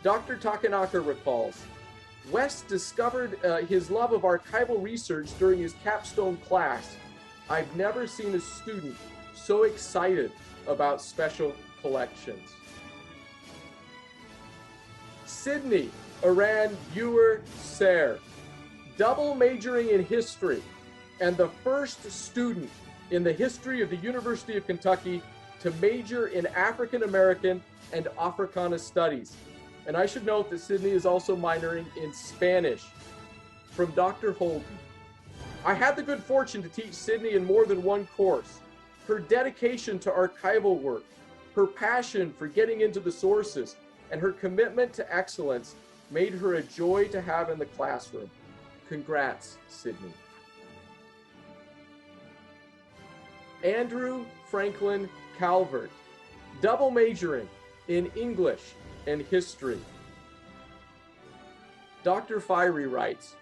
Dr. Takanaka recalls, Wes discovered his love of archival research during his capstone class. I've never seen a student so excited about special collections. Sydney Aran Buer Sayre, double majoring in history and the first student in the history of the University of Kentucky to major in African American and Africana studies. And I should note that Sydney is also minoring in Spanish. From Dr. Holden, I had the good fortune to teach Sydney in more than one course. Her dedication to archival work, her passion for getting into the sources, and her commitment to excellence made her a joy to have in the classroom. Congrats, Sydney. Andrew Franklin Calvert, double majoring in English and history. Dr. Fiery writes,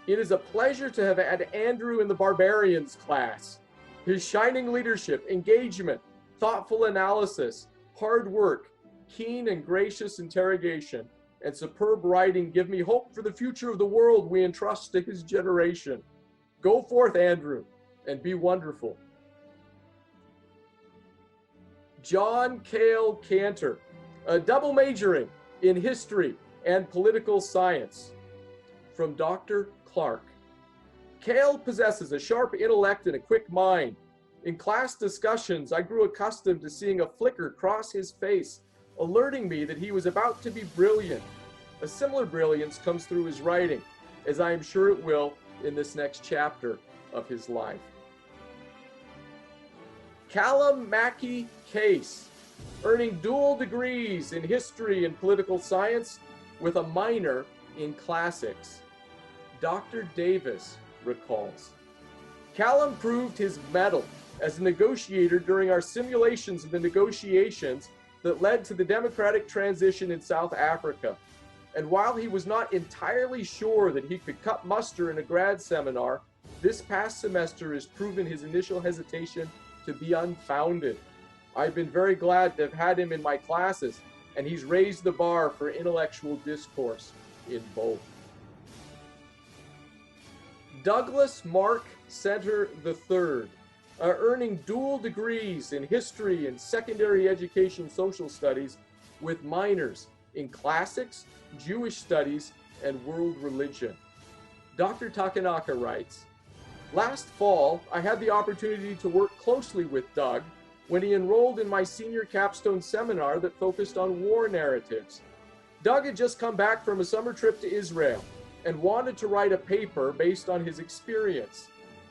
It is a pleasure to have had Andrew in the Barbarians class. His shining leadership, engagement, thoughtful analysis, hard work, keen and gracious interrogation, and superb writing give me hope for the future of the world we entrust to his generation. Go forth, Andrew, and be wonderful. John Cale Cantor, double majoring in history and political science. From Dr. Clark. Cale possesses a sharp intellect and a quick mind. In class discussions, I grew accustomed to seeing a flicker cross his face, alerting me that he was about to be brilliant. A similar brilliance comes through his writing, as I am sure it will in this next chapter of his life. Callum Mackey Case, earning dual degrees in history and political science with a minor in classics. Dr. Davis recalls. Callum proved his mettle as a negotiator during our simulations of the negotiations that led to the democratic transition in South Africa. And while he was not entirely sure that he could cut muster in a grad seminar, this past semester has proven his initial hesitation to be unfounded. I've been very glad to have had him in my classes, and he's raised the bar for intellectual discourse in both. Douglas Mark Center III, earning dual degrees in history and secondary education social studies with minors in classics, Jewish studies, and world religion. Dr. Takanaka writes, last fall, I had the opportunity to work closely with Doug when he enrolled in my senior capstone seminar that focused on war narratives. Doug had just come back from a summer trip to Israel and wanted to write a paper based on his experience.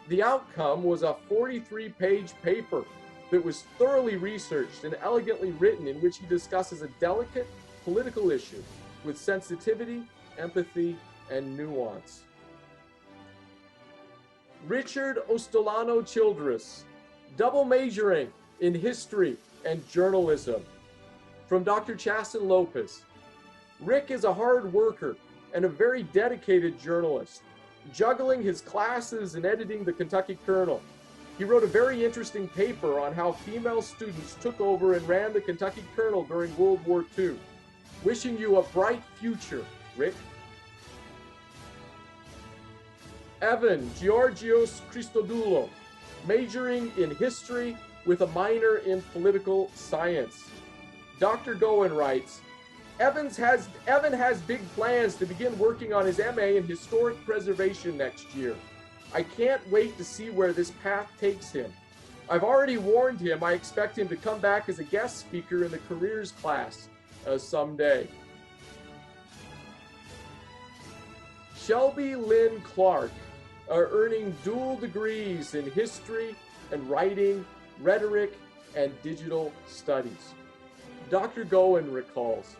The outcome was a 43-page paper that was thoroughly researched and elegantly written, in which he discusses a delicate political issue with sensitivity, empathy, and nuance. Richard Ostolano Childress, double majoring in history and journalism. From Dr. Chasten Lopez. Rick is a hard worker and a very dedicated journalist, juggling his classes and editing the Kentucky Kernel. He wrote a very interesting paper on how female students took over and ran the Kentucky Kernel during World War II. Wishing you a bright future, Rick. Evan Georgios Christodoulou, majoring in history with a minor in political science. Dr. Goen writes, Evan has big plans to begin working on his MA in historic preservation next year. I can't wait to see where this path takes him. I've already warned him I expect him to come back as a guest speaker in the careers class someday. Shelby Lynn Clark, earning dual degrees in history and writing, rhetoric, and digital studies. Dr. Goen recalls,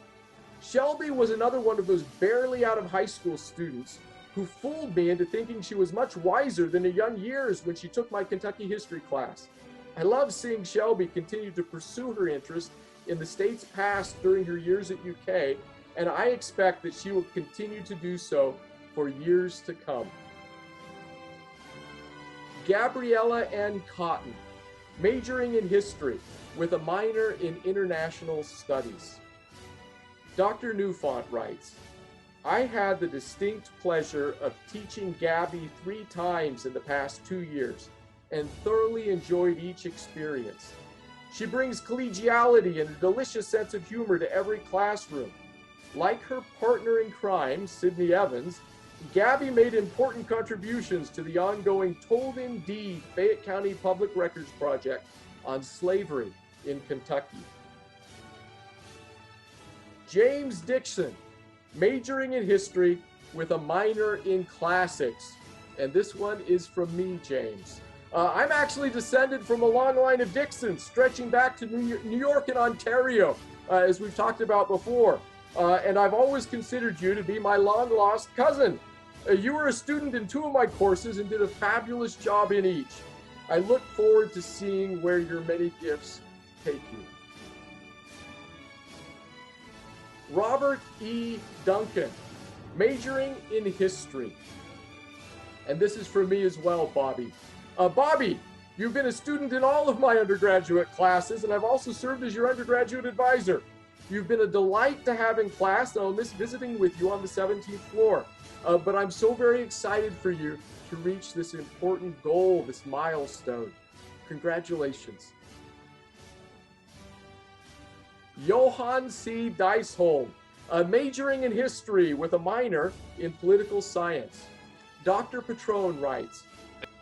Shelby was another one of those barely out of high school students who fooled me into thinking she was much wiser than her young years when she took my Kentucky history class. I love seeing Shelby continue to pursue her interest in the state's past during her years at UK, and I expect that she will continue to do so for years to come. Gabriella N. Cotton, majoring in history with a minor in international studies. Dr. Newfont writes, I had the distinct pleasure of teaching Gabby 3 times in the past 2 years and thoroughly enjoyed each experience. She brings collegiality and a delicious sense of humor to every classroom. Like her partner in crime, Sydney Evans, Gabby made important contributions to the ongoing Told in Deed Fayette County Public Records Project on slavery in Kentucky. James Dixon, majoring in history with a minor in classics. And this one is from me, James. I'm actually descended from a long line of Dixons stretching back to New York and Ontario, as we've talked about before. And I've always considered you to be my long-lost cousin. You were a student in 2 of my courses and did a fabulous job in each. I look forward to seeing where your many gifts take you. Robert E. Duncan, majoring in history. And this is for me as well, Bobby. Bobby, you've been a student in all of my undergraduate classes, and I've also served as your undergraduate advisor. You've been a delight to have in class, and I'll miss visiting with you on the 17th floor. But I'm so very excited for you to reach this important goal, this milestone. Congratulations. Johann C. Deisholm, majoring in history with a minor in political science. Dr. Patron writes,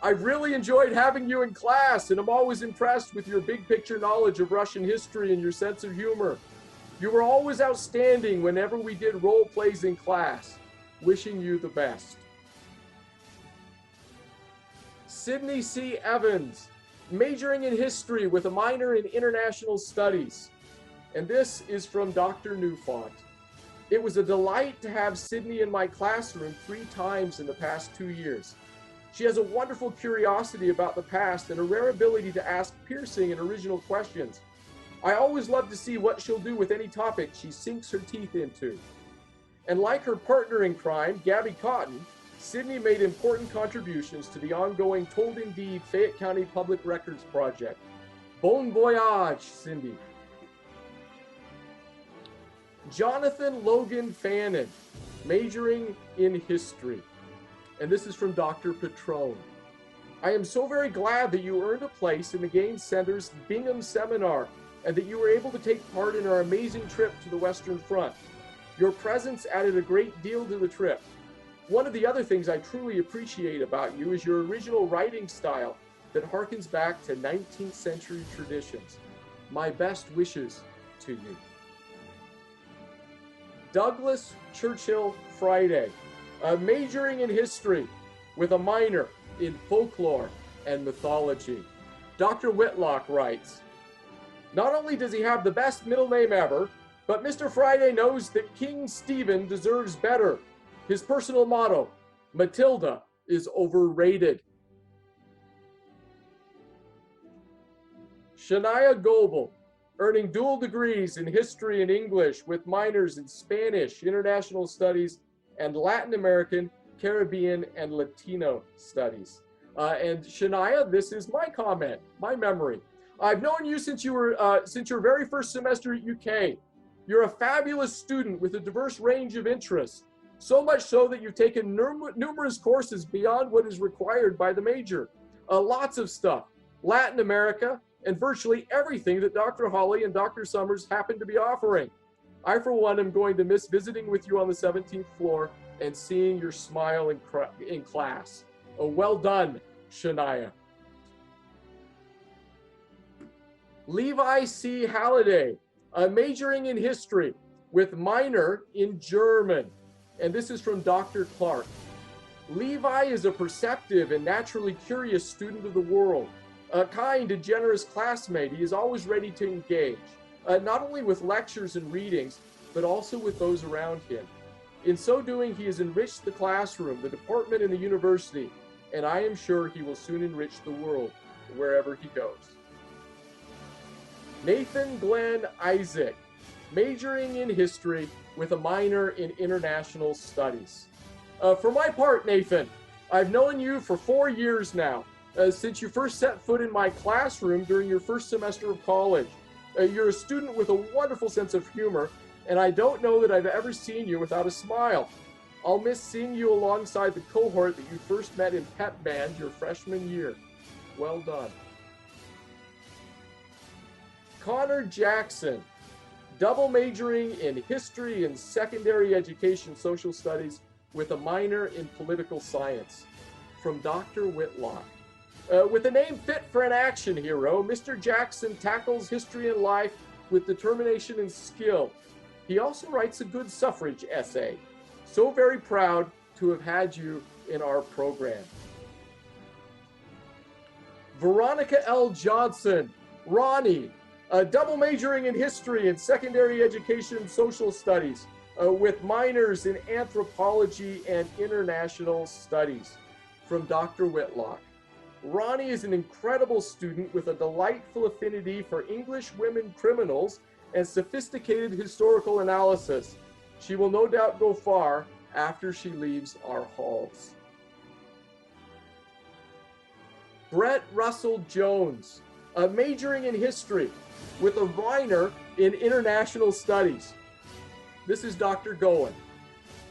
I've really enjoyed having you in class, and I'm always impressed with your big picture knowledge of Russian history and your sense of humor. You were always outstanding whenever we did role plays in class. Wishing you the best. Sydney C. Evans, majoring in history with a minor in international studies. And this is from Dr. Newfont. It was a delight to have Sydney in my classroom 3 times in the past 2 years. She has a wonderful curiosity about the past and a rare ability to ask piercing and original questions. I always love to see what she'll do with any topic she sinks her teeth into. And like her partner in crime, Gabby Cotton, Sydney made important contributions to the ongoing Told Indeed Fayette County Public Records Project. Bon voyage, Cindy. Jonathan Logan Fannin, majoring in history. And this is from Dr. Patron. I am so very glad that you earned a place in the Gaines Center's Bingham Seminar and that you were able to take part in our amazing trip to the Western Front. Your presence added a great deal to the trip. One of the other things I truly appreciate about you is your original writing style that harkens back to 19th century traditions. My best wishes to you. Douglas Churchill Friday, majoring in history with a minor in folklore and mythology. Dr. Whitlock writes, not only does he have the best middle name ever, but Mr. Friday knows that King Stephen deserves better. His personal motto, Matilda is overrated. Shania Goebel, earning dual degrees in history and English with minors in Spanish, international studies, and Latin American, Caribbean, and Latino studies. And Shania, this is my comment, my memory. I've known you since your very first semester at UK. You're a fabulous student with a diverse range of interests, so much so that you've taken numerous courses beyond what is required by the major. Lots of stuff, Latin America, and virtually everything that Dr. Hawley and Dr. Summers happen to be offering. I, for one, am going to miss visiting with you on the 17th floor and seeing your smile in class. Well done, Shania. Levi C. Halliday, majoring in history with minor in German. And this is from Dr. Clark. Levi is a perceptive and naturally curious student of the world. A kind and generous classmate, he is always ready to engage, not only with lectures and readings, but also with those around him. In so doing, he has enriched the classroom, the department, and the university, and I am sure he will soon enrich the world wherever he goes. Nathan Glenn Isaac, majoring in history with a minor in international studies. For my part, Nathan, I've known you for 4 years now, since you first set foot in my classroom during your first semester of college. You're a student with a wonderful sense of humor, and I don't know that I've ever seen you without a smile. I'll miss seeing you alongside the cohort that you first met in pep band your freshman year. Well done. Connor Jackson, double majoring in history and secondary education social studies with a minor in political science. From Dr. Whitlock. With a name fit for an action hero, Mr. Jackson tackles history and life with determination and skill. He also writes a good suffrage essay. So very proud to have had you in our program. Veronica L. Johnson, Ronnie, double majoring in history and secondary education social studies with minors in anthropology and international studies. From Dr. Whitlock. Ronnie is an incredible student with a delightful affinity for English women criminals and sophisticated historical analysis. She will no doubt go far after she leaves our halls. Brett Russell Jones, majoring in history with a minor in international studies. This is Dr. Goen.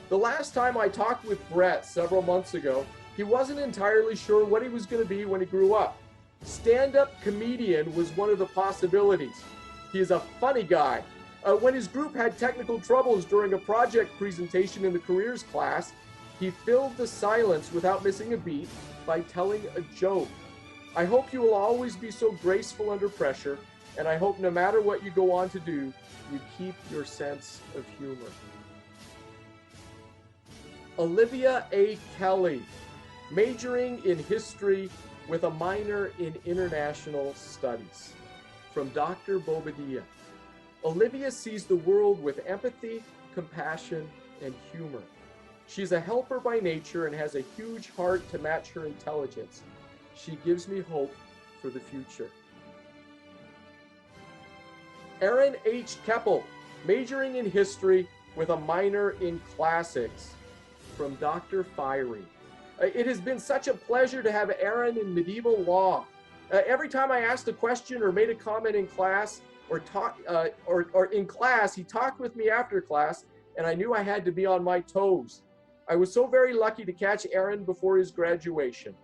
The last time I talked with Brett several months ago, he wasn't entirely sure what he was going to be when he grew up. Stand-up comedian was one of the possibilities. He is a funny guy. When his group had technical troubles during a project presentation in the careers class, he filled the silence without missing a beat by telling a joke. I hope you will always be so graceful under pressure, and I hope no matter what you go on to do, you keep your sense of humor. Olivia A. Kelly, majoring in history with a minor in international studies. From Dr. Bobadilla. Olivia sees the world with empathy, compassion, and humor. She's a helper by nature and has a huge heart to match her intelligence. She gives me hope for the future. Aaron H. Keppel, majoring in history with a minor in classics. From Dr. Fiery. It has been such a pleasure to have Aaron in medieval law. Every time I asked a question or made a comment in class or in class, he talked with me after class, and I knew I had to be on my toes. I was so very lucky to catch Aaron before his graduation.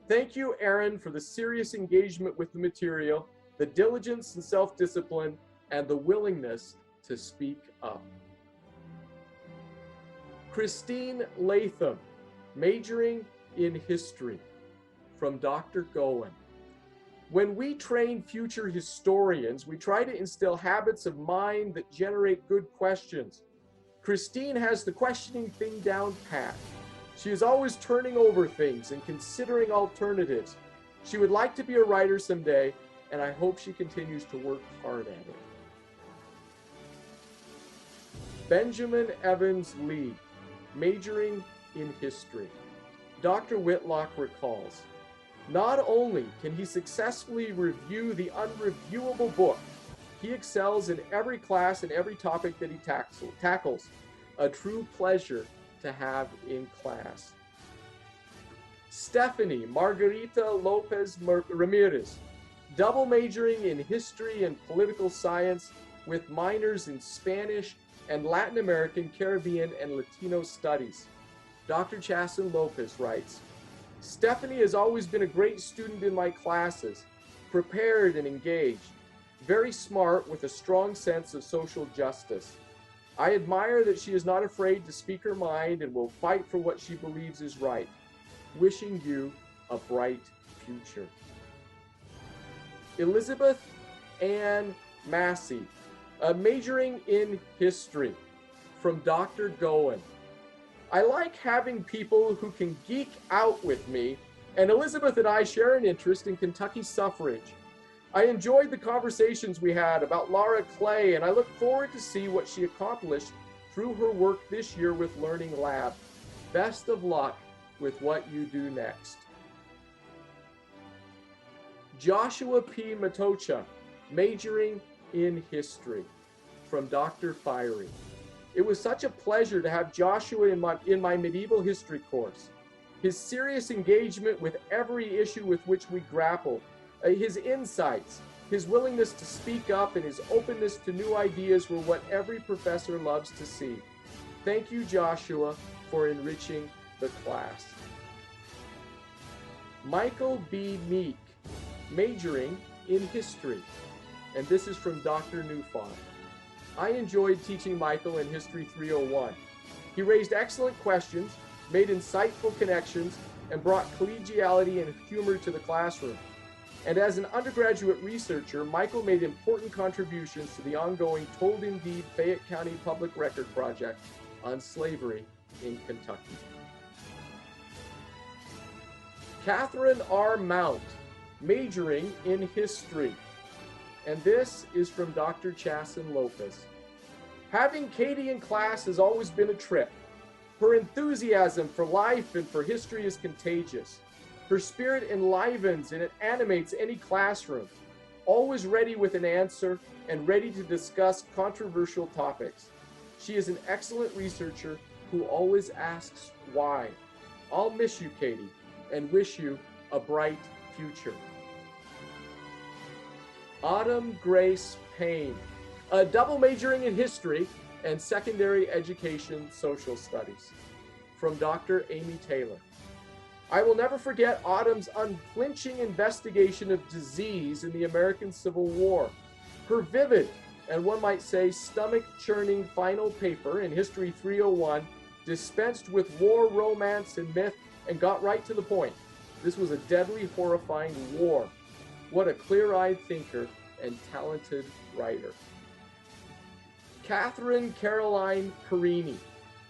Thank you, Aaron, for the serious engagement with the material, the diligence and self-discipline, and the willingness to speak up. Christine Latham, majoring in history. From Dr. Goen. When we train future historians, we try to instill habits of mind that generate good questions. Christine has the questioning thing down pat. She is always turning over things and considering alternatives. She would like to be a writer someday, and I hope she continues to work hard at it. Benjamin Evans Lee, majoring in history. Dr. Whitlock recalls, not only can he successfully review the unreviewable book, he excels in every class and every topic that he tackles. A true pleasure to have in class. Stephanie Margarita Lopez Ramirez, double majoring in history and political science with minors in Spanish and Latin American, Caribbean, and Latino studies. Dr. Chasen Lopez writes, Stephanie has always been a great student in my classes, prepared and engaged, very smart with a strong sense of social justice. I admire that she is not afraid to speak her mind and will fight for what she believes is right. Wishing you a bright future. Elizabeth Ann Massey, majoring in history. From Dr. Goen. I like having people who can geek out with me, and Elizabeth and I share an interest in Kentucky suffrage. I enjoyed the conversations we had about Laura Clay, and I look forward to see what she accomplished through her work this year with Learning Lab. Best of luck with what you do next. Joshua P. Matocha, majoring in history. From Dr. Fiery. It was such a pleasure to have Joshua in my medieval history course. His serious engagement with every issue with which we grappled, his insights, his willingness to speak up, and his openness to new ideas were what every professor loves to see. Thank you, Joshua, for enriching the class. Michael B. Meek, majoring in history. And this is from Dr. Newfont. I enjoyed teaching Michael in History 301. He raised excellent questions, made insightful connections, and brought collegiality and humor to the classroom. And as an undergraduate researcher, Michael made important contributions to the ongoing Told in Deed Fayette County Public Record Project on slavery in Kentucky. Catherine R. Mount, majoring in history. And this is from Dr. Chasen Lopez. Having Katie in class has always been a trip. Her enthusiasm for life and for history is contagious. Her spirit enlivens and it animates any classroom, always ready with an answer and ready to discuss controversial topics. She is an excellent researcher who always asks why. I'll miss you, Katie, and wish you a bright future. Autumn Grace Payne, double majoring in history and secondary education social studies, from Dr. Amy Taylor. I will never forget Autumn's unflinching investigation of disease in the American Civil War. Her vivid, and one might say stomach-churning final paper in History 301 dispensed with war, romance, and myth and got right to the point. This was a deadly, horrifying war. What a clear-eyed thinker and talented writer. Catherine Caroline Perini,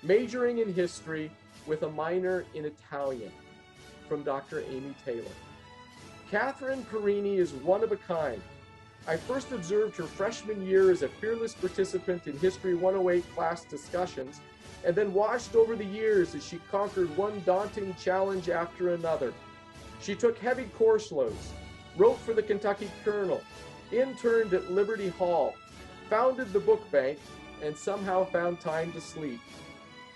majoring in history with a minor in Italian, from Dr. Amy Taylor. Catherine Perini is one of a kind. I first observed her freshman year as a fearless participant in History 108 class discussions, and then watched over the years as she conquered one daunting challenge after another. She took heavy course loads, wrote for the Kentucky Colonel, interned at Liberty Hall, founded the book bank, and somehow found time to sleep.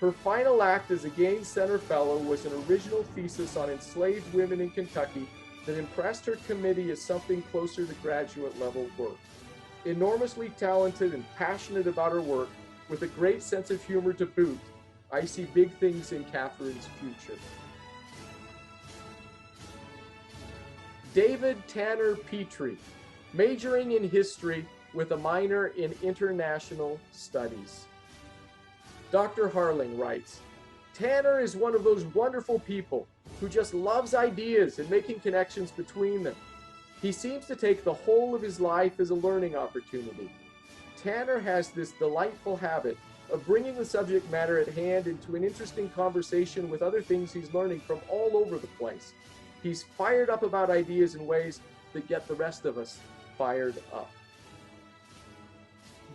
Her final act as a Gaines Center Fellow was an original thesis on enslaved women in Kentucky that impressed her committee as something closer to graduate level work. Enormously talented and passionate about her work, with a great sense of humor to boot, I see big things in Catherine's future. David Tanner Petrie, majoring in history with a minor in international studies. Dr. Harling writes, Tanner is one of those wonderful people who just loves ideas and making connections between them. He seems to take the whole of his life as a learning opportunity. Tanner has this delightful habit of bringing the subject matter at hand into an interesting conversation with other things he's learning from all over the place. He's fired up about ideas in ways that get the rest of us fired up.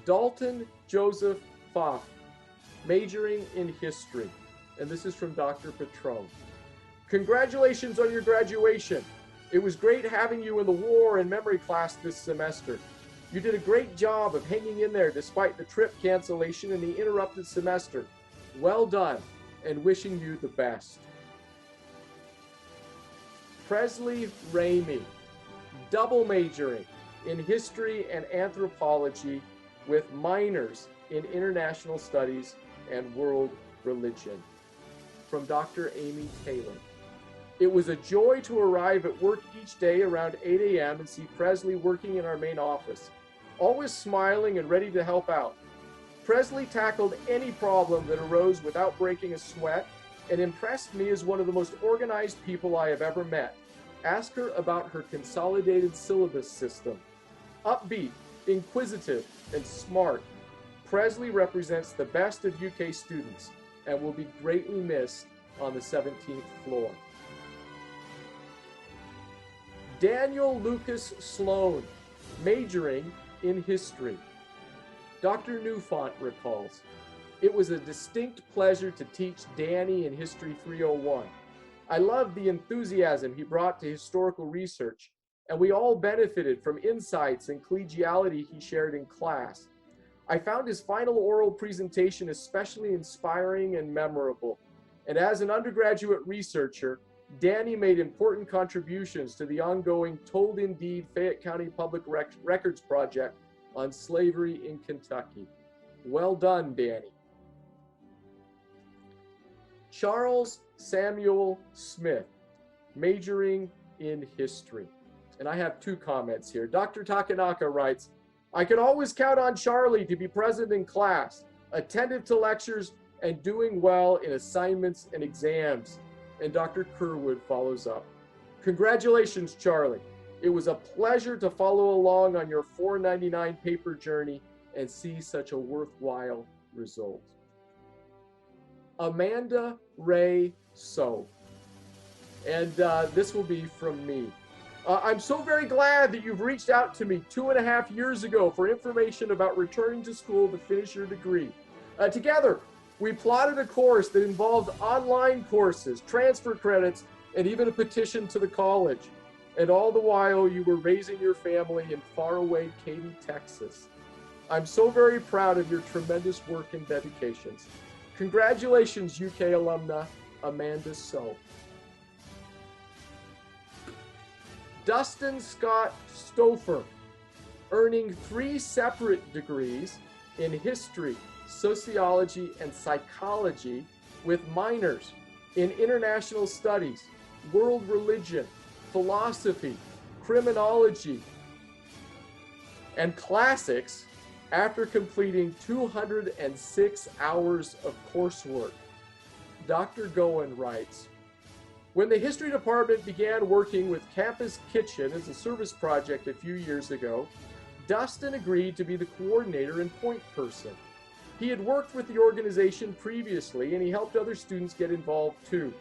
Dalton Joseph Pfaff, majoring in history, and this is from Dr. Patron. Congratulations on your graduation. It was great having you in the war and memory class this semester. You did a great job of hanging in there despite the trip cancellation and the interrupted semester. Well done, and wishing you the best. Presley Ramey, double majoring in history and anthropology with minors in international studies and world religion, from Dr. Amy Taylor. It was a joy to arrive at work each day around 8 a.m. and see Presley working in our main office, always smiling and ready to help out. Presley tackled any problem that arose without breaking a sweat and impressed me as one of the most organized people I have ever met. Ask her about her consolidated syllabus system. Upbeat, inquisitive, and smart, Presley represents the best of UK students and will be greatly missed on the 17th floor. Daniel Lucas Sloan, majoring in history. Dr. Newfont recalls, it was a distinct pleasure to teach Danny in History 301. I loved the enthusiasm he brought to historical research, and we all benefited from insights and collegiality he shared in class. I found his final oral presentation especially inspiring and memorable, and as an undergraduate researcher, Danny made important contributions to the ongoing Told in Deed Fayette County Public Records Project on slavery in Kentucky. Well done, Danny. Charles Samuel Smith, majoring in history. And I have two comments here. Dr. Takanaka writes, I can always count on Charlie to be present in class, attentive to lectures, and doing well in assignments and exams. And Dr. Kerwood follows up. Congratulations, Charlie. It was a pleasure to follow along on your 499 paper journey and see such a worthwhile result. Amanda Ray So. And this will be from me. I'm so very glad that you've reached out to me 2.5 years ago for information about returning to school to finish your degree. Together, we plotted a course that involved online courses, transfer credits, and even a petition to the college. And all the while, you were raising your family in faraway Katy, Texas. I'm so very proud of your tremendous work and dedications. Congratulations, UK alumna, Amanda So. Dustin Scott Stouffer, earning 3 separate degrees in history, sociology, and psychology with minors in international studies, world religion, philosophy, criminology, and classics after completing 206 hours of coursework. Dr. Goen writes, when the history department began working with Campus Kitchen as a service project a few years ago, Dustin agreed to be the coordinator and point person. He had worked with the organization previously and he helped other students get involved too.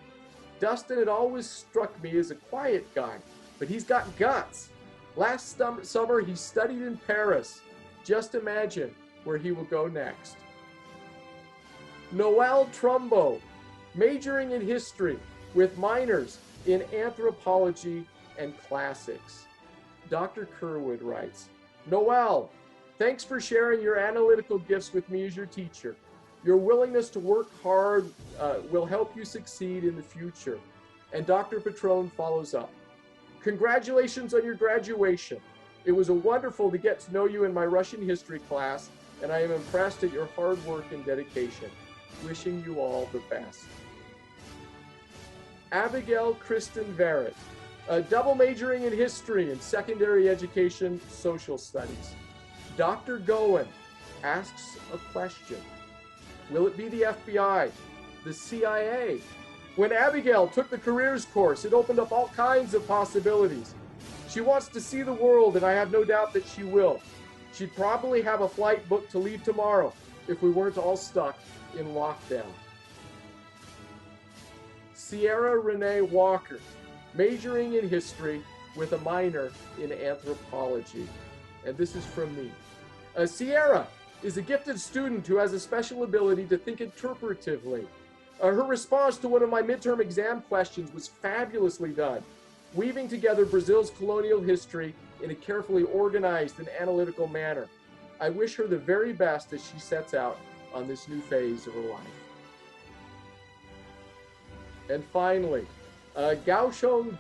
Dustin had always struck me as a quiet guy, but he's got guts. Last summer he studied in Paris. Just imagine where he will go next. Noel Trumbo, majoring in history with minors in anthropology and classics. Dr. Kerwood writes, Noel, thanks for sharing your analytical gifts with me as your teacher. Your willingness to work hard will help you succeed in the future. And Dr. Patron follows up. Congratulations on your graduation. It was wonderful to get to know you in my Russian history class, and I am impressed at your hard work and dedication. Wishing you all the best. Abigail Kristen Verrett, double majoring in history and secondary education, social studies. Dr. Goen asks a question. Will it be the FBI, the CIA? When Abigail took the careers course, it opened up all kinds of possibilities. She wants to see the world, and I have no doubt that she will. She'd probably have a flight booked to leave tomorrow if we weren't all stuck in lockdown. Sierra Renee Walker, majoring in history with a minor in anthropology. And this is from me. Sierra is a gifted student who has a special ability to think interpretively. Her response to one of my midterm exam questions was fabulously done, weaving together Brazil's colonial history in a carefully organized and analytical manner. I wish her the very best as she sets out on this new phase of her life. And finally, Gaosheng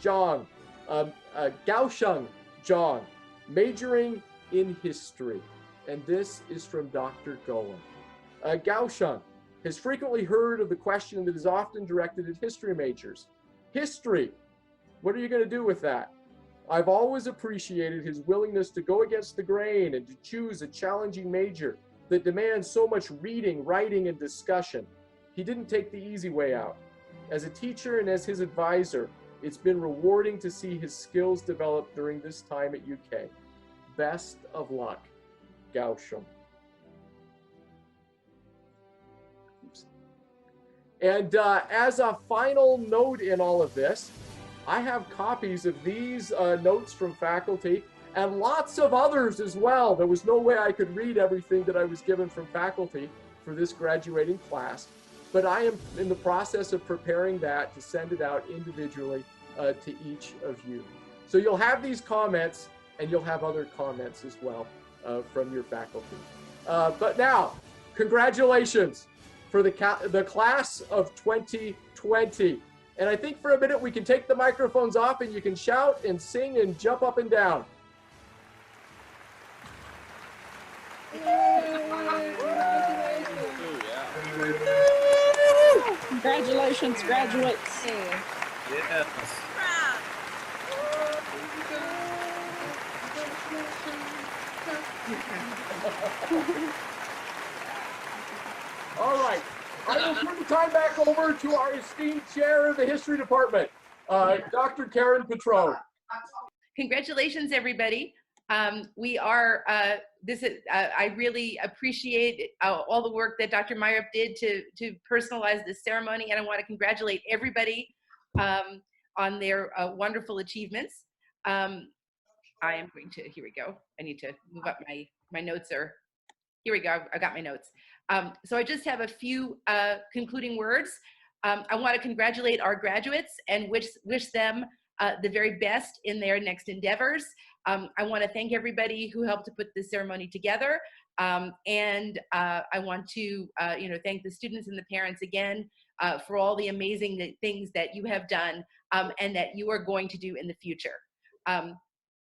Zhang, majoring in history. And this is from Dr. Goen. Gaosheng has frequently heard of the question that is often directed at history majors. History, what are you going to do with that? I've always appreciated his willingness to go against the grain and to choose a challenging major that demands so much reading, writing, and discussion. He didn't take the easy way out. As a teacher and as his advisor, it's been rewarding to see his skills develop during this time at UK. Best of luck, Gaosheng. And as a final note in all of this, I have copies of these notes from faculty and lots of others as well. There was no way I could read everything that I was given from faculty for this graduating class, but I am in the process of preparing that to send it out individually to each of you. So you'll have these comments and you'll have other comments as well from your faculty. But now, congratulations for the class of 2020. And I think for a minute we can take the microphones off and you can shout and sing and jump up and down. Congratulations, graduates. Yes. All right. I will turn the time back over to our esteemed chair of the history department, Dr. Karen Patron. Congratulations, everybody. We are, I really appreciate all the work that Dr. Myrup did to personalize this ceremony, and I want to congratulate everybody on their wonderful achievements. I am going to, here we go. I need to move up my notes here we go, I got my notes. So I just have a few concluding words. I want to congratulate our graduates and wish them the very best in their next endeavors. I want to thank everybody who helped to put this ceremony together. And I want to thank the students and the parents again for all the amazing things that you have done and that you are going to do in the future.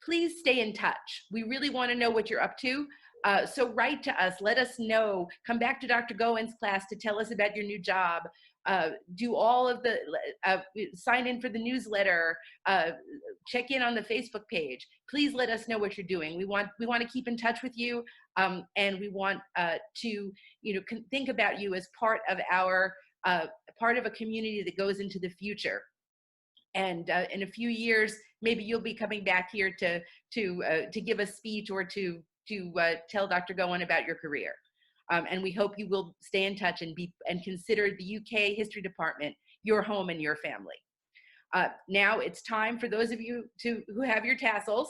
Please stay in touch. We really want to know what you're up to. So write to us, let us know, come back to Dr. Goen's class to tell us about your new job, do all of the, sign in for the newsletter, check in on the Facebook page. Please let us know what you're doing. We want to keep in touch with you, and we want to, think about you as part of a community that goes into the future. And in a few years, maybe you'll be coming back here to give a speech or to tell Dr. Goen about your career. And we hope you will stay in touch and consider the UK History Department your home and your family. Now it's time for those of you who have your tassels.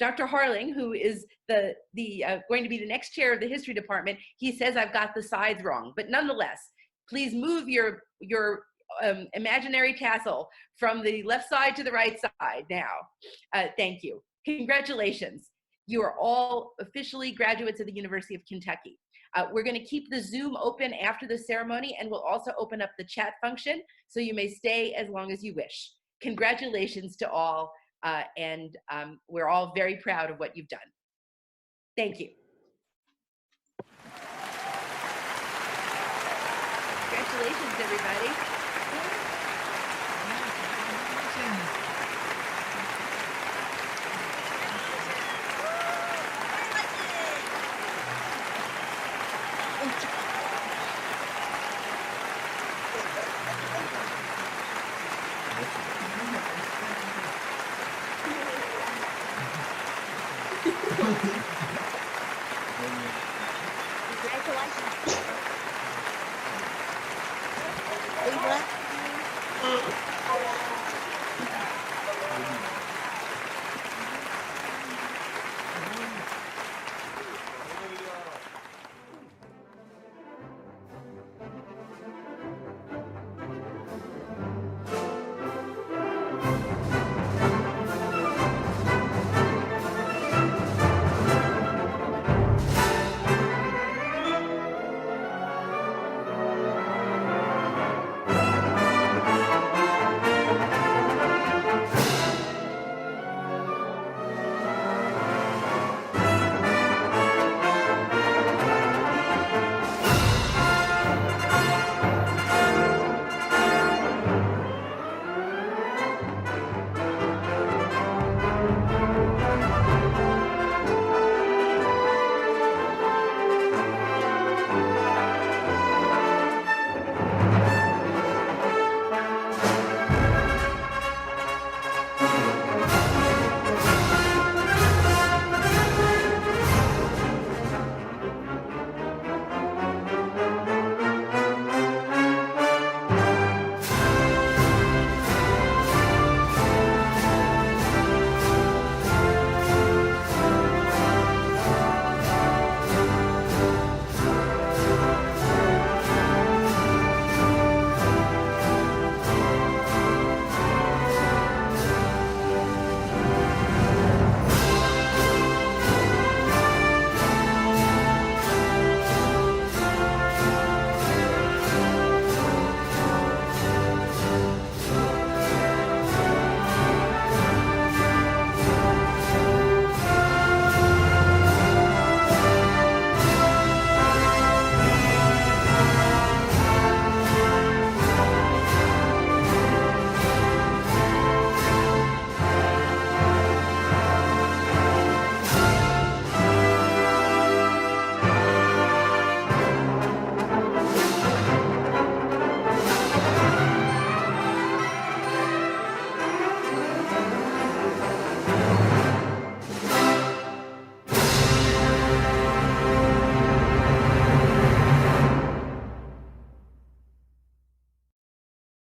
Dr. Harling, who is going to be the next chair of the History Department, he says I've got the sides wrong, but nonetheless, please move your imaginary tassel from the left side to the right side now. Thank you. Congratulations. You are all officially graduates of the University of Kentucky. We're going to keep the Zoom open after the ceremony, and we'll also open up the chat function, so you may stay as long as you wish. Congratulations to all, and we're all very proud of what you've done. Thank you. Congratulations, everybody. Congratulations.